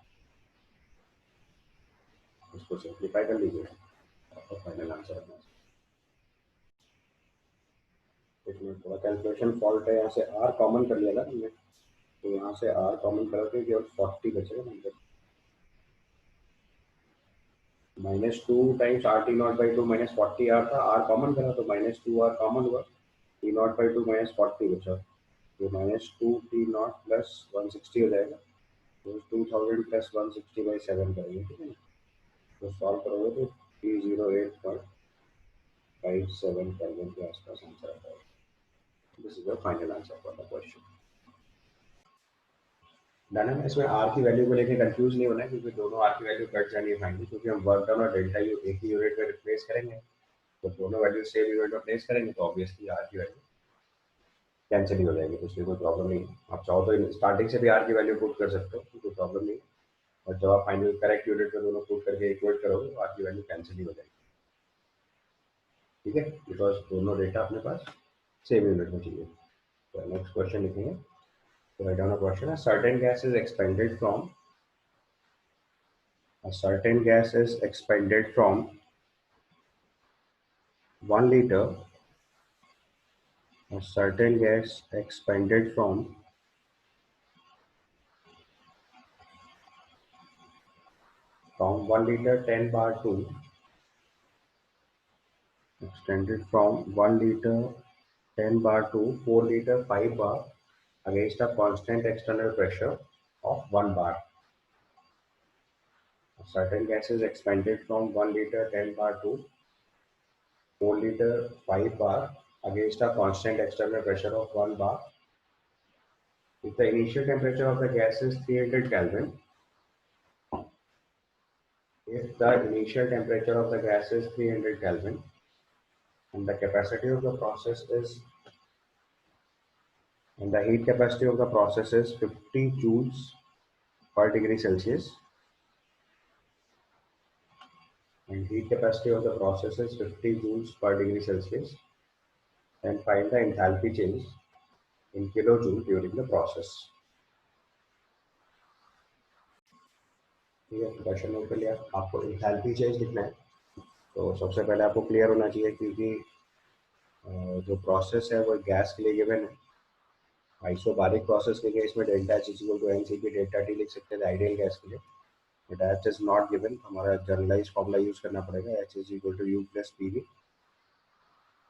इसको सिंप्लीफाई कर लीजिए, आपका फाइनल आंसर है। इसमें थोड़ा कैलकुलेशन फॉल्ट है, यहाँ से आर कॉमन कर लिया ना हमने, तो यहाँ से आर कॉमन करके केवल 40 बचेगा number, minus 2 times R T not by 2 minus 40 R था, आर कॉमन करा तो माइनस 2 आर कॉमन हुआ, टी नॉट बाई 2 माइनस 40 बचा, तो माइनस 2 टी नॉट प्लस 160 हो जाएगा, तो 2000 प्लस 160/7 करेंगे, ठीक है ना, तो सॉल्व करोगे तो 308.57 केल्विन के आसपास आंसर आता है। This is the final answer for the question. Done है। इसमें आर की वैल्यू को लेकर कंफ्यूज नहीं होना है, क्योंकि दोनों आर की वैल्यू कट जानी है फाइनली, क्योंकि हम वर्क डन और डेल्टा यू एक ही यूनिट में रिप्लेस करेंगे। तो दोनों वैल्यू सेम यूनिट में प्लेस करेंगे तो ऑब्वियसली आर की वैल्यू कैंसिल ही हो जाएगी, तो इसलिए कोई प्रॉब्लम नहीं है। आप चाहो तो स्टार्टिंग से भी आर की वैल्यू पुट कर सकते हो, कोई प्रॉब्लम नहीं है। और जब आप फाइनल करेक्ट यूनिट में दोनों पुट करके इक्वेट करोगे तो आर की वैल्यू कैंसिल ही हो जाएगी। ठीक है, बिकॉज दोनों डेटा अपने पास सेम यूनिट में चाहिए। तो नेक्स्ट क्वेश्चन लिखेंगे। तो राइट डाउन अ क्वेश्चन है, certain gas is expanded from a certain gas is expanded from 1 liter. A certain gas expanded from 1 liter 10 bar to extended from 1 liter 10 bar to 4 liter 5 bar against a constant external pressure of 1 bar. A certain gas is expanded from 1 liter 10 bar to 4 liter 5 bar against a constant external pressure of 1 bar. If the initial temperature of the gas is 300 Kelvin, if the initial temperature of the gas is 300 Kelvin and the capacity of the process is and the heat capacity of the process is 50 joules per degree Celsius, and heat capacity of the process is 50 joules per degree Celsius, then find the enthalpy change in kilojoule during the process. ठीक है, question note कर लिया। आपको enthalpy change लिखना है। तो सबसे पहले आपको क्लियर होना चाहिए, क्योंकि जो प्रोसेस है वो गैस के लिए गिवन है। आइसोबारिक प्रोसेस के केस में delta H equal to n C P delta T लिख सकते हैं आइडियल गैस के लिए, but H is not given. हमारा जनरलाइज फॉर्मूला यूज करना पड़ेगा, H is equal to U plus P V.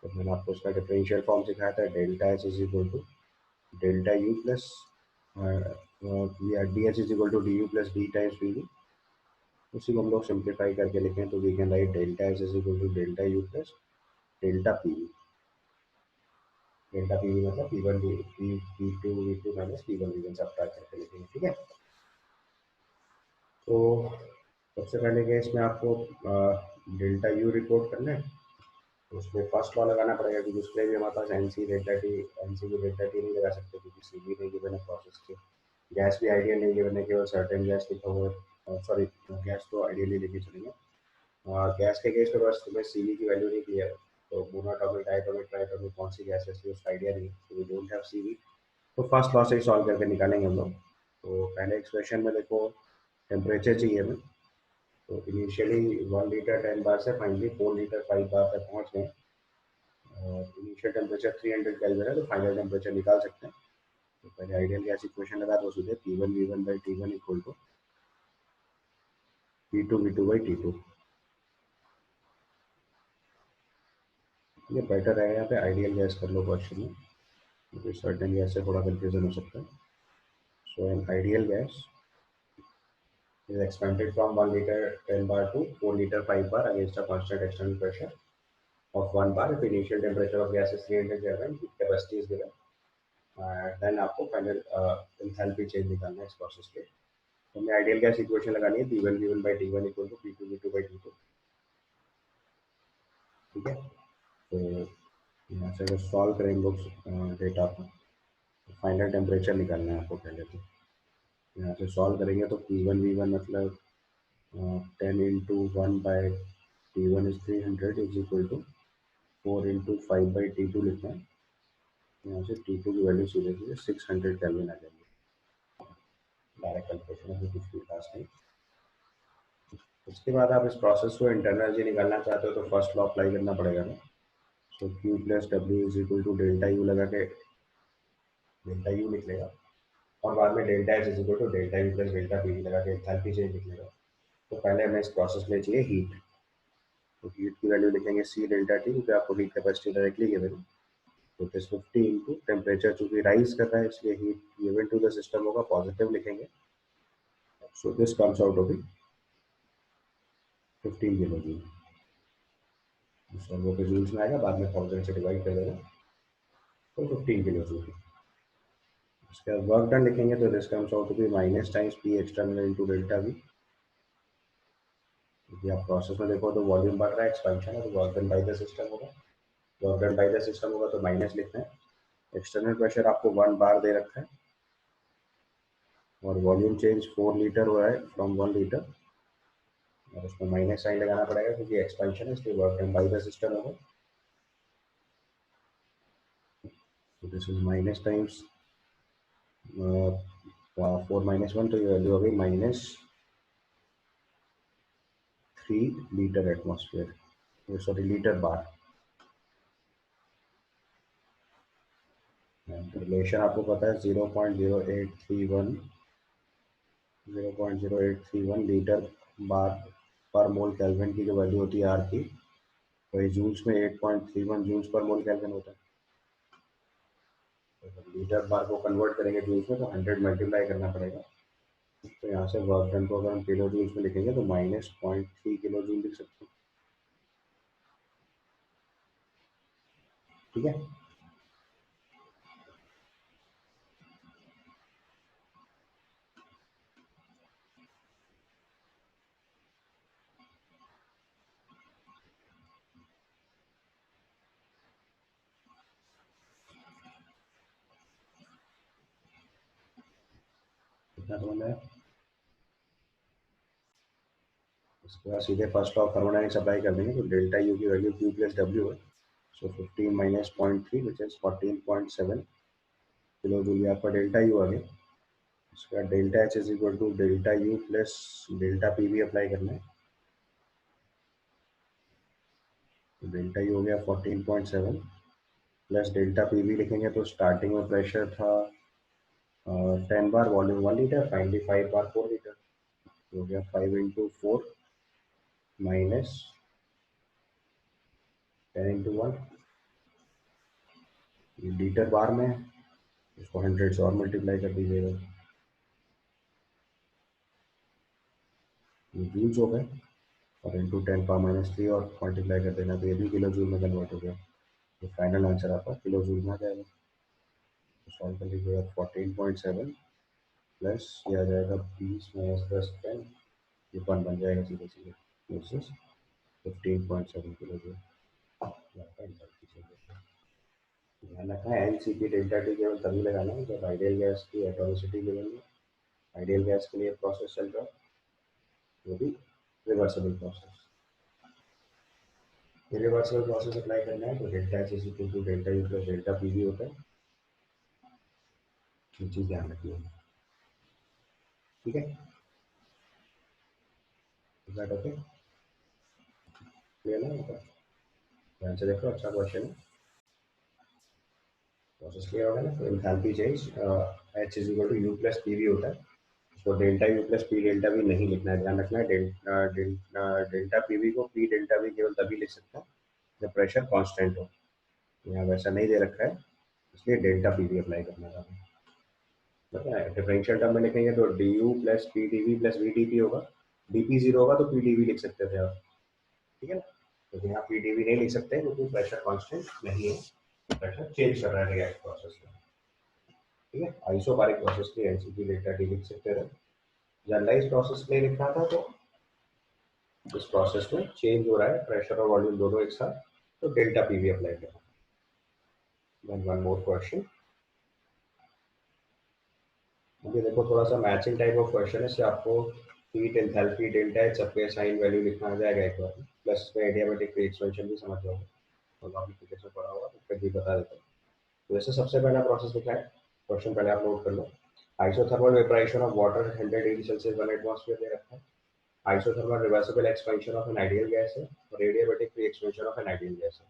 तो मैंने आपको उसका डिफरेंशियल फॉर्म सिखाया था, delta H is equal to delta U plus d H is equal to d U plus d times P we. उसी को हम लोग सिंप्लीफाई करके लिखें तो we can write delta H is equal to delta U plus delta P V. Delta P V मतलब P one V two minus P one सब करके लिखेंगे। ठीक है, तो सबसे पहले केस में आपको डेल्टा यू रिपोर्ट करना है। तो उसमें फर्स्ट लॉ लगाना पड़ेगा, क्योंकि उसके भी हमारे पास एन सी डेल्टा टी नहीं लगा सकते, क्योंकि सी बी नहीं गिवन है प्रोसेस के। गैस भी आइडियल नहीं गिवन है, केवल सर्टेन गैस लिखा हुआ है। सॉरी, गैस तो आइडियली लेके चलेंगे। गैस के केस में बस तुम्हें सी बी की वैल्यू नहीं क्लियर है, तो मोनोटॉमिक डायटोमिक ट्राइटोमिक कौन सी गैस है उसका आइडिया नहीं, तो we don't have C B. तो फर्स्ट लॉ से ही सॉल्व करके निकालेंगे हम लोग। तो पहले एक्सप्रेशन में देखो टेम्परेचर चाहिए हमें। तो इनिशियली 1 लीटर 10 बार से फाइनली 4 लीटर 5 बार तक पहुंच गए। और इनिशियल टेम्परेचर 300 केल्विन है, तो फाइनल टेम्परेचर निकाल सकते हैं। तो पहले आइडियल गैस इक्वेशन लगा दो सीधे, P1 V1 by T1 equal to P2 V2 by T2। ये बेटर है, यहाँ पे आइडियल गैस कर लो क्वेश्चन में, क्योंकि सर्टेन गैस से थोड़ा कंफ्यूजन हो सकता है। So an ideal gas is expanded from 1 liter 10 bar to 4 liter 5 bar against a constant external pressure of 1 bar if initial temperature of gas is 300 Kelvin, capacity is given, then आपको final enthalpy change निकालना है इस process के। तो हमें ideal gas equation लगानी है, P1 V1 by T1 equal to P2 V2 by T2। ठीक है, तो यहाँ से अगर सॉल्व करेंगे लोग डेटा को, फाइनल टेम्परेचर निकालना है आपको पहले। तो यहाँ से सॉल्व करेंगे तो P1 V1 मतलब 10 into 1 by T1 is 300 is equal to 4 into 5 by T2 लिखना है। यहाँ से T2 की वैल्यू सीधे सीधे 600 केल्विन आ जाएगी। डायरेक्ट कैलकुलेशन है, कुछ भी खास नहीं। उसके बाद आप इस प्रोसेस को इंटरनल एनर्जी निकालना चाहते हो तो फर्स्ट लॉ अप्लाई करना पड़ेगा ना। So Q plus W is equal to delta U लगा के डेल्टा यू लिख लेगा, और बाद में delta H is equal to delta U plus delta P लगा के एंथैल्पी चेंज लिख लेगा। तो पहले हमें इस प्रोसेस में चाहिए हीट। तो हीट की वैल्यू लिखेंगे सी डेल्टा टी, क्योंकि आपको हीट कैपेसिटी डायरेक्टली गिवन है। तो इट इज 50 इंटू टेम्परेचर, चूंकि राइज कर रहा है इसलिए heat given to the system होगा, पॉजिटिव लिखेंगे। So this comes out to be 15 kilo joule. सर्वो के जूल्स में आएगा, बाद में 1000 से डिवाइड कर देना, तो 15 किलो जूल। उसके बाद वर्क डन लिखेंगे तो this comes out to be minus times P external into delta V. यदि आप प्रोसेस में देखो तो वॉल्यूम बढ़ रहा है, एक्सपेंशन है, तो work done by the system होगा। Work done by the system होगा तो माइनस लिखना है। एक्सटर्नल प्रेशर आपको 1 बार दे रखा है और वॉल्यूम चेंज 4 लीटर हुआ है फ्रॉम 1 लीटर, और उसमें माइनस साइन लगाना पड़ेगा क्योंकि एक्सपेंशन है, इसलिए work done by the system होगा। तो दिस इज माइनस टाइम्स 4 - 1, तो ये वैल्यू हो गई -3 लीटर एटमॉस्फेयर, सॉरी लीटर बार। रिलेशन आपको पता है 0.0831 लीटर बार पर मोल केल्विन की जो वैल्यू होती है आर की, वही जूल्स में 8.31 जूल्स पर मोल केल्विन होता है। तो लीटर बार को कन्वर्ट करेंगे जूल्स में तो 100 मल्टीप्लाई करना पड़ेगा। तो यहाँ से वर्क डन को अगर हम किलो जूल्स में लिखेंगे तो -0.3 किलो जूल लिख सकते हैं। ठीक है, कितना समझ आया? उसके बाद सीधे first law of thermodynamics apply कर देंगे तो डेल्टा यू की वैल्यू Q प्लस डब्ल्यू है। So 15 - 0.3 which is 14.7 kilo joule, ये आपका डेल्टा यू आ गया। उसका delta H is equal to delta U plus delta P भी अप्लाई करना है। तो डेल्टा यू हो गया 14.7 प्लस डेल्टा पी भी लिखेंगे तो स्टार्टिंग में प्रेशर था 10 बार, वॉल्यूम 1 लीटर, फाइनली 5 बार 4 लीटर, तो हो गया 5 × 4 माइनस 10 × 1 लीटर बार में, इसको 100 से और मल्टीप्लाई कर दीजिएगा, ये जूल्स हो गए, और इंटू 10⁻³ और मल्टीप्लाई कर देना तो ये भी किलो जूल में कन्वर्ट हो गया। तो फाइनल आंसर आपका किलो जूल में आ जाएगा। तो सॉल्व कर लीजिएगा 14.7 प्लस ये आ जाएगा 20 - 10 10, ये 1 बन जाएगा सीधे सीधे, दिस इज 15.7 किलो जूल। ध्यान रखना है NCP डेल्टा टी केवल तभी लगाना है जब आइडियल गैस की एटॉमिसिटी गिवन है। आइडियल गैस के लिए प्रोसेस चल रहा है, वो भी reversible process. Irreversible process apply करना है तो delta H is equal to delta U plus delta P भी होता है, ये चीज़ ध्यान रखिए। ठीक है, दैट ओके, क्लियर ना होगा? ध्यान से देखो, अच्छा क्वेश्चन है। प्रोसेस क्लियर होगा ना? तो enthalpy change H is equal to U plus P भी होता है, उसको delta U plus P delta भी नहीं लिखना है, ध्यान रखना है। डेल्टा पी वी को पी डेल्टा वी केवल तभी लिख सकता है जब प्रेशर कांस्टेंट हो। यहाँ वैसा नहीं दे रखा है, इसलिए डेल्टा पी वी अप्लाई करना था। डिफरेंशियल टर्म में लिखेंगे तो d U plus P d V plus V d P होगा, डी पी जीरो होगा तो पी डी वी लिख सकते थे आप। ठीक है ना, तो यहाँ पी डी वी नहीं लिख सकते क्योंकि प्रेशर कांस्टेंट नहीं है, प्रेशर चेंज कर रहा है रिएक्ट प्रोसेस में। ठीक है, आइसोबारिक प्रोसेस के एनसीपी डेल्टा टी लिख सकते थे। जनरलाइज प्रोसेस में लिखना था तो इस प्रोसेस में चेंज हो रहा है प्रेशर और वॉल्यूम दोनों एक साथ, तो डेल्टा पी वी अप्लाई करना। देन वन मोर क्वेश्चन, अभी देखो थोड़ा सा मैचिंग टाइप ऑफ क्वेश्चन है, इससे आपको हीट एंथैल्पी डेल्टा एच सबके साइन वैल्यू लिखना आ जाएगा एक बार, प्लस इसमें एडियाबैटिक फ्री एक्सपेंशन भी समझ जाओगे, तो आपने फिजिक्स में पढ़ा होगा तो फिर भी बता देता हूँ। तो वैसे सबसे पहला प्रोसेस लिखा है, क्वेश्चन पहले आप नोट कर लो। Isothermal vaporisation of water 100 degree Celsius 1 atmosphere दे रखा है। Isothermal reversible expansion of an ideal gas है और adiabatic free expansion of an ideal gas है।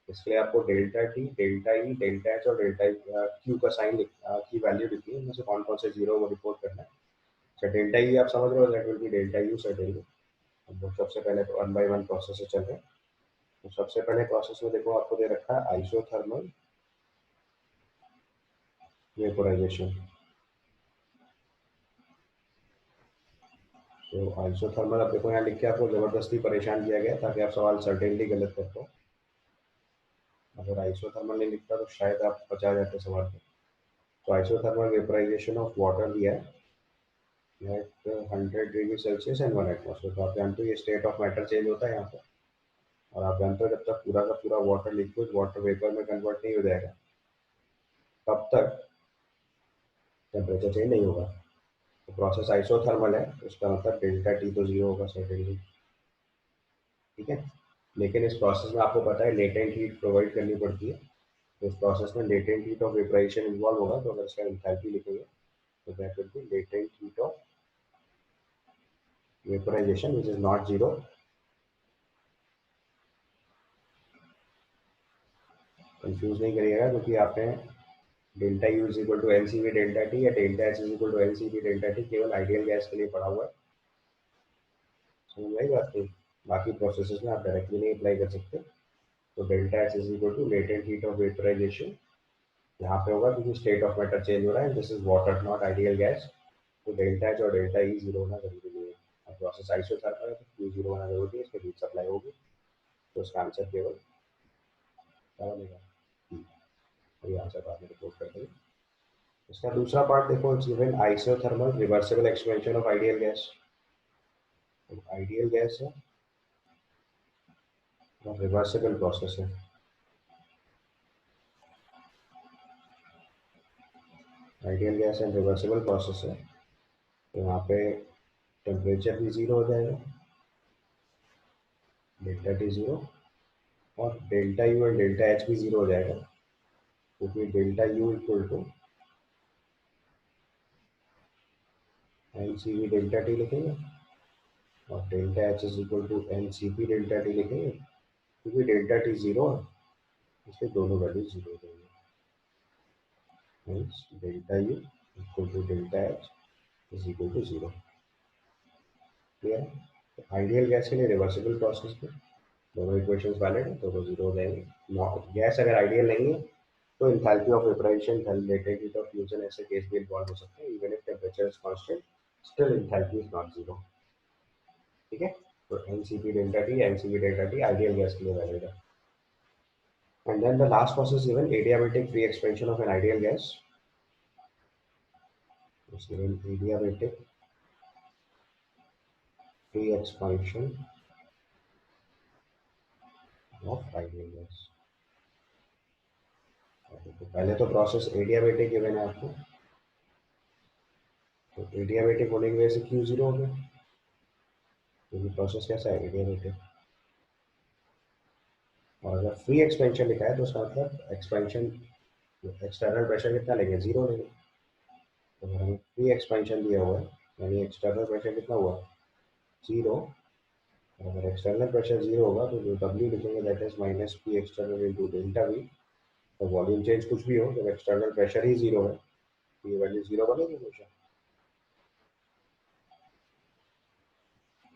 इसके लिए आपको delta T, delta E, delta H और डेल्टा क्यू का साइन की वैल्यू लिखनी है, इनमें से कौन कौन से जीरो वो रिपोर्ट करना है। अच्छा, डेल्टा ई आप समझ रहे हो, that will B delta you certainly. अब सबसे पहले तो 1 बाय 1 प्रोसेस से चल रहे हैं। तो सबसे पहले प्रोसेस में देखो आपको दे रखा है आइसोथर्मल वेपोराइजेशन। तो आइसोथर्मल, अब देखो यहाँ लिख के आपको जबरदस्ती परेशान किया गया ताकि आप सवाल सर्टेनली गलत कर पाओ। अगर आइसोथर्मल नहीं लिखता तो शायद आप बचा जाते सवाल को। तो आइसोथर्मल वेपराइजेशन ऑफ वाटर दिया है at 100 degree Celsius and 1 atmosphere. तो आप जानते हो ये स्टेट ऑफ मैटर चेंज होता है यहाँ पर, और आप जानते हो जब तक पूरा का पूरा वाटर लिक्विड वाटर वेपर में कन्वर्ट नहीं हो जाएगा तब तक टेम्परेचर चेंज नहीं होगा। तो प्रोसेस आइसोथर्मल है, उसका मतलब डेल्टा टी तो जीरो होगा सर्टेनली, ठीक है। लेकिन इस प्रोसेस में आपको पता है लेटेंट हीट प्रोवाइड करनी पड़ती है। तो इस प्रोसेस में latent heat of vaporisation involve होगा। तो अगर इसका एंथैल्पी लिखेंगे तो that will be latent heat of vaporisation which is not zero. Confuse नहीं करिएगा क्योंकि आपने delta U is equal to L C V delta T या delta H is equal to L C V delta T केवल ideal gas के लिए पढ़ा हुआ है, समझ आई बात नहीं। बाकी प्रोसेसेस में आप डायरेक्टली नहीं अप्लाई कर सकते। तो delta H is equal to latent heat of vaporisation यहाँ पे होगा क्योंकि स्टेट ऑफ मैटर चेंज हो रहा है, this is water not ideal gas. तो डेल्टा एच और डेल्टा ई जीरो होना जरूरी नहीं है। अब प्रोसेस आइसोथर्मल है तो क्यू जीरो होना जरूरी है, इसमें हीट सप्लाई होगी। तो उसका आंसर केवल क्या बनेगा, और ये आंसर बाद में रिपोर्ट कर देंगे। इसका दूसरा पार्ट देखो, it's given isothermal reversible expansion of ideal gas. Ideal gas है और रिवर्सिबल प्रोसेस है। Ideal gas and reversible process है, तो यहाँ पे टेम्परेचर भी जीरो हो जाएगा, डेल्टा टी जीरो, और delta U and delta H भी जीरो हो जाएगा क्योंकि delta U equal to n C V delta T लिखेंगे और delta H is equal to n C P delta T लिखेंगे क्योंकि डेल्टा टी जीरो है, इसलिए दोनों वैल्यू जीरो हो जाएंगे। Means delta U equal to delta H is equal to zero. Clear है? तो आइडियल गैस के लिए रिवर्सिबल प्रोसेस में दोनों इक्वेशंस वैलिड है, दोनों जीरो हो जाएंगे। गैस अगर आइडियल नहीं है तो enthalpy of vaporisation, latent heat of fusion ऐसे केस भी इन्वॉल्व हो सकते हैं। Even if temperature is constant still enthalpy is not zero, ठीक है। तो n C P delta T n C P delta T ideal gas के लिए वैलिड है। And then the last process given adiabatic free expansion of an ideal gas. Adiabatic free expansion of ideal gas. तो पहले तो process adiabatic given है आपको, तो adiabatic होने की वजह से क्यू जीरो हो गया क्योंकि प्रोसेस कैसा है, एडियाबैटिक। और अगर फ्री एक्सपेंशन लिखा है तो उसका मतलब एक्सपेंशन एक्सटर्नल प्रेशर कितना लेंगे, जीरो लेंगे। तो अगर हमें फ्री एक्सपेंशन दिया हुआ है यानी एक्सटर्नल प्रेशर कितना हुआ, जीरो। अगर एक्सटर्नल प्रेशर जीरो होगा तो जो डब्ल्यू लिखेंगे that is minus P external into delta we. तो वॉल्यूम चेंज कुछ भी हो, जब एक्सटर्नल प्रेशर ही जीरो है तो ये वैल्यू जीरो बनेगी हमेशा।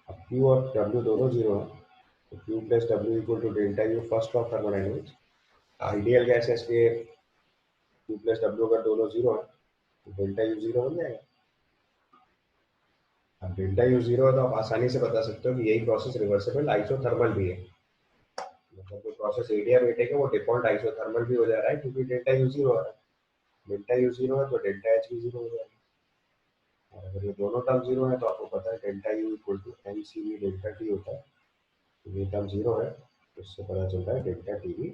अब क्यू और डब्ल्यू दोनों जीरो है तो Q plus W equal to delta U, first of thermodynamics. Ideal gas है इसलिए क्यू प्लस डब्ल्यू अगर दोनों जीरो है तो डेल्टा यू जीरो बन जाएगा। अब डेल्टा यू जीरो है तो आप आसानी से बता सकते हो कि यही प्रोसेस रिवर्सिबल आइसोथर्मल भी है। मतलब जो प्रोसेस एडियाबैटिक है वो डिफॉल्ट आइसोथर्मल भी हो जा रहा है क्योंकि डेल्टा यू जीरो है। डेल्टा यू जीरो है तो डेल्टा एच भी जीरो हो जाएगा। और अगर ये दोनों टर्म जीरो है तो आपको पता है delta U equal to n C V delta T होता है। तो ये टर्म जीरो है तो इससे पता चलता है डेल्टा टी भी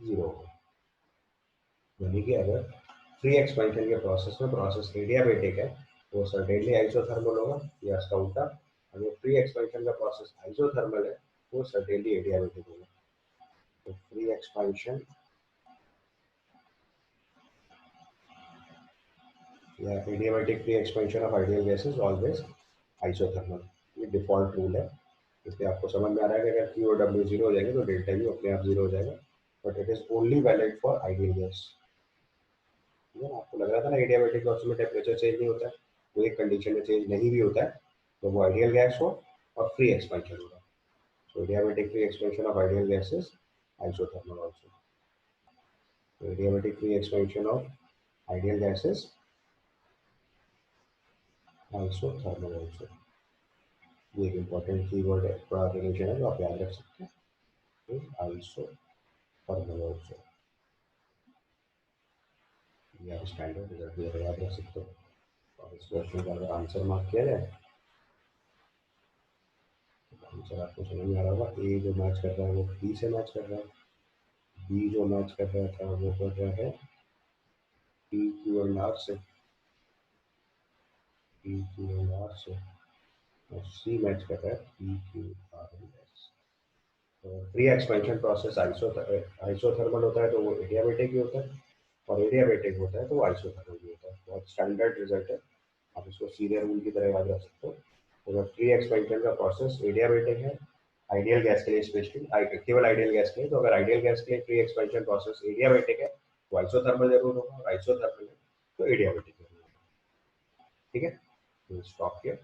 जीरो होगा। यानी कि अगर फ्री एक्सपेंशन के प्रोसेस में प्रोसेस एडियाबैटिक है तो वो सर्टेनली आइसोथर्मल होगा, या इसका उल्टा अगर फ्री एक्सपेंशन का प्रोसेस आइसोथर्मल है तो वो सर्टेनली एडियाबैटिक होगा। तो फ्री एक्सपेंशन या adiabatic free expansion of ideal gases always isothermal, ये डिफॉल्ट रूल है। इसलिए आपको समझ में आ रहा है कि अगर क्यू और डब्ल्यू जीरो हो जाएंगे तो डेल्टा यू अपने आप जीरो हो जाएगा, but it is only valid for ideal gas. ठीक है ना, आपको लग रहा था ना एडियाबैटिक प्रोसेस में टेम्परेचर चेंज नहीं होता है, वो एक कंडीशन में चेंज नहीं भी होता है तो वो आइडियल गैस हो और फ्री एक्सपेंशन होगा। So adiabatic free expansion of ideal gases isothermal also. तो adiabatic free expansion of ideal gases isothermal also. ये एक इंपॉर्टेंट कीवर्ड है, थोड़ा रिलेशन है जो आप याद रख सकते हैं, आइसोथर्मल आल्सो। ये आप स्टैंडर्ड रिजल्ट भी याद रख सकते हो। और इस क्वेश्चन का अगर आंसर मार्क किया जाए, आंसर आपको समझ में आ रहा होगा। ए जो मैच कर रहा है वो बी से मैच कर रहा है, बी जो मैच कर रहा था वो कर रहा है पी क्यू एंड आर से, पी क्यू एंड आर से, और सी मैच कर रहा है P Q R and S. Pre expansion process isothermal होता है तो वो एडियाबेटिक ही होता है, और एडियाबेटिक होता है तो वो आइसोथर्मल भी होता है। बहुत स्टैंडर्ड रिजल्ट है, आप इसको सीधे रूल की तरह याद रख सकते हो। तो अगर प्री एक्सपेंशन का प्रोसेस एडियाबेटिक है, आइडियल गैस के लिए स्पेशली, केवल आइडियल गैस के लिए, तो अगर आइडियल गैस के लिए प्री एक्सपेंशन प्रोसेस एडियाबेटिक है तो आइसोथर्मल जरूर होगा, और आइसोथर्मल है तो एडियाबेटिक जरूर होगा। ठीक है, स्टॉप किया।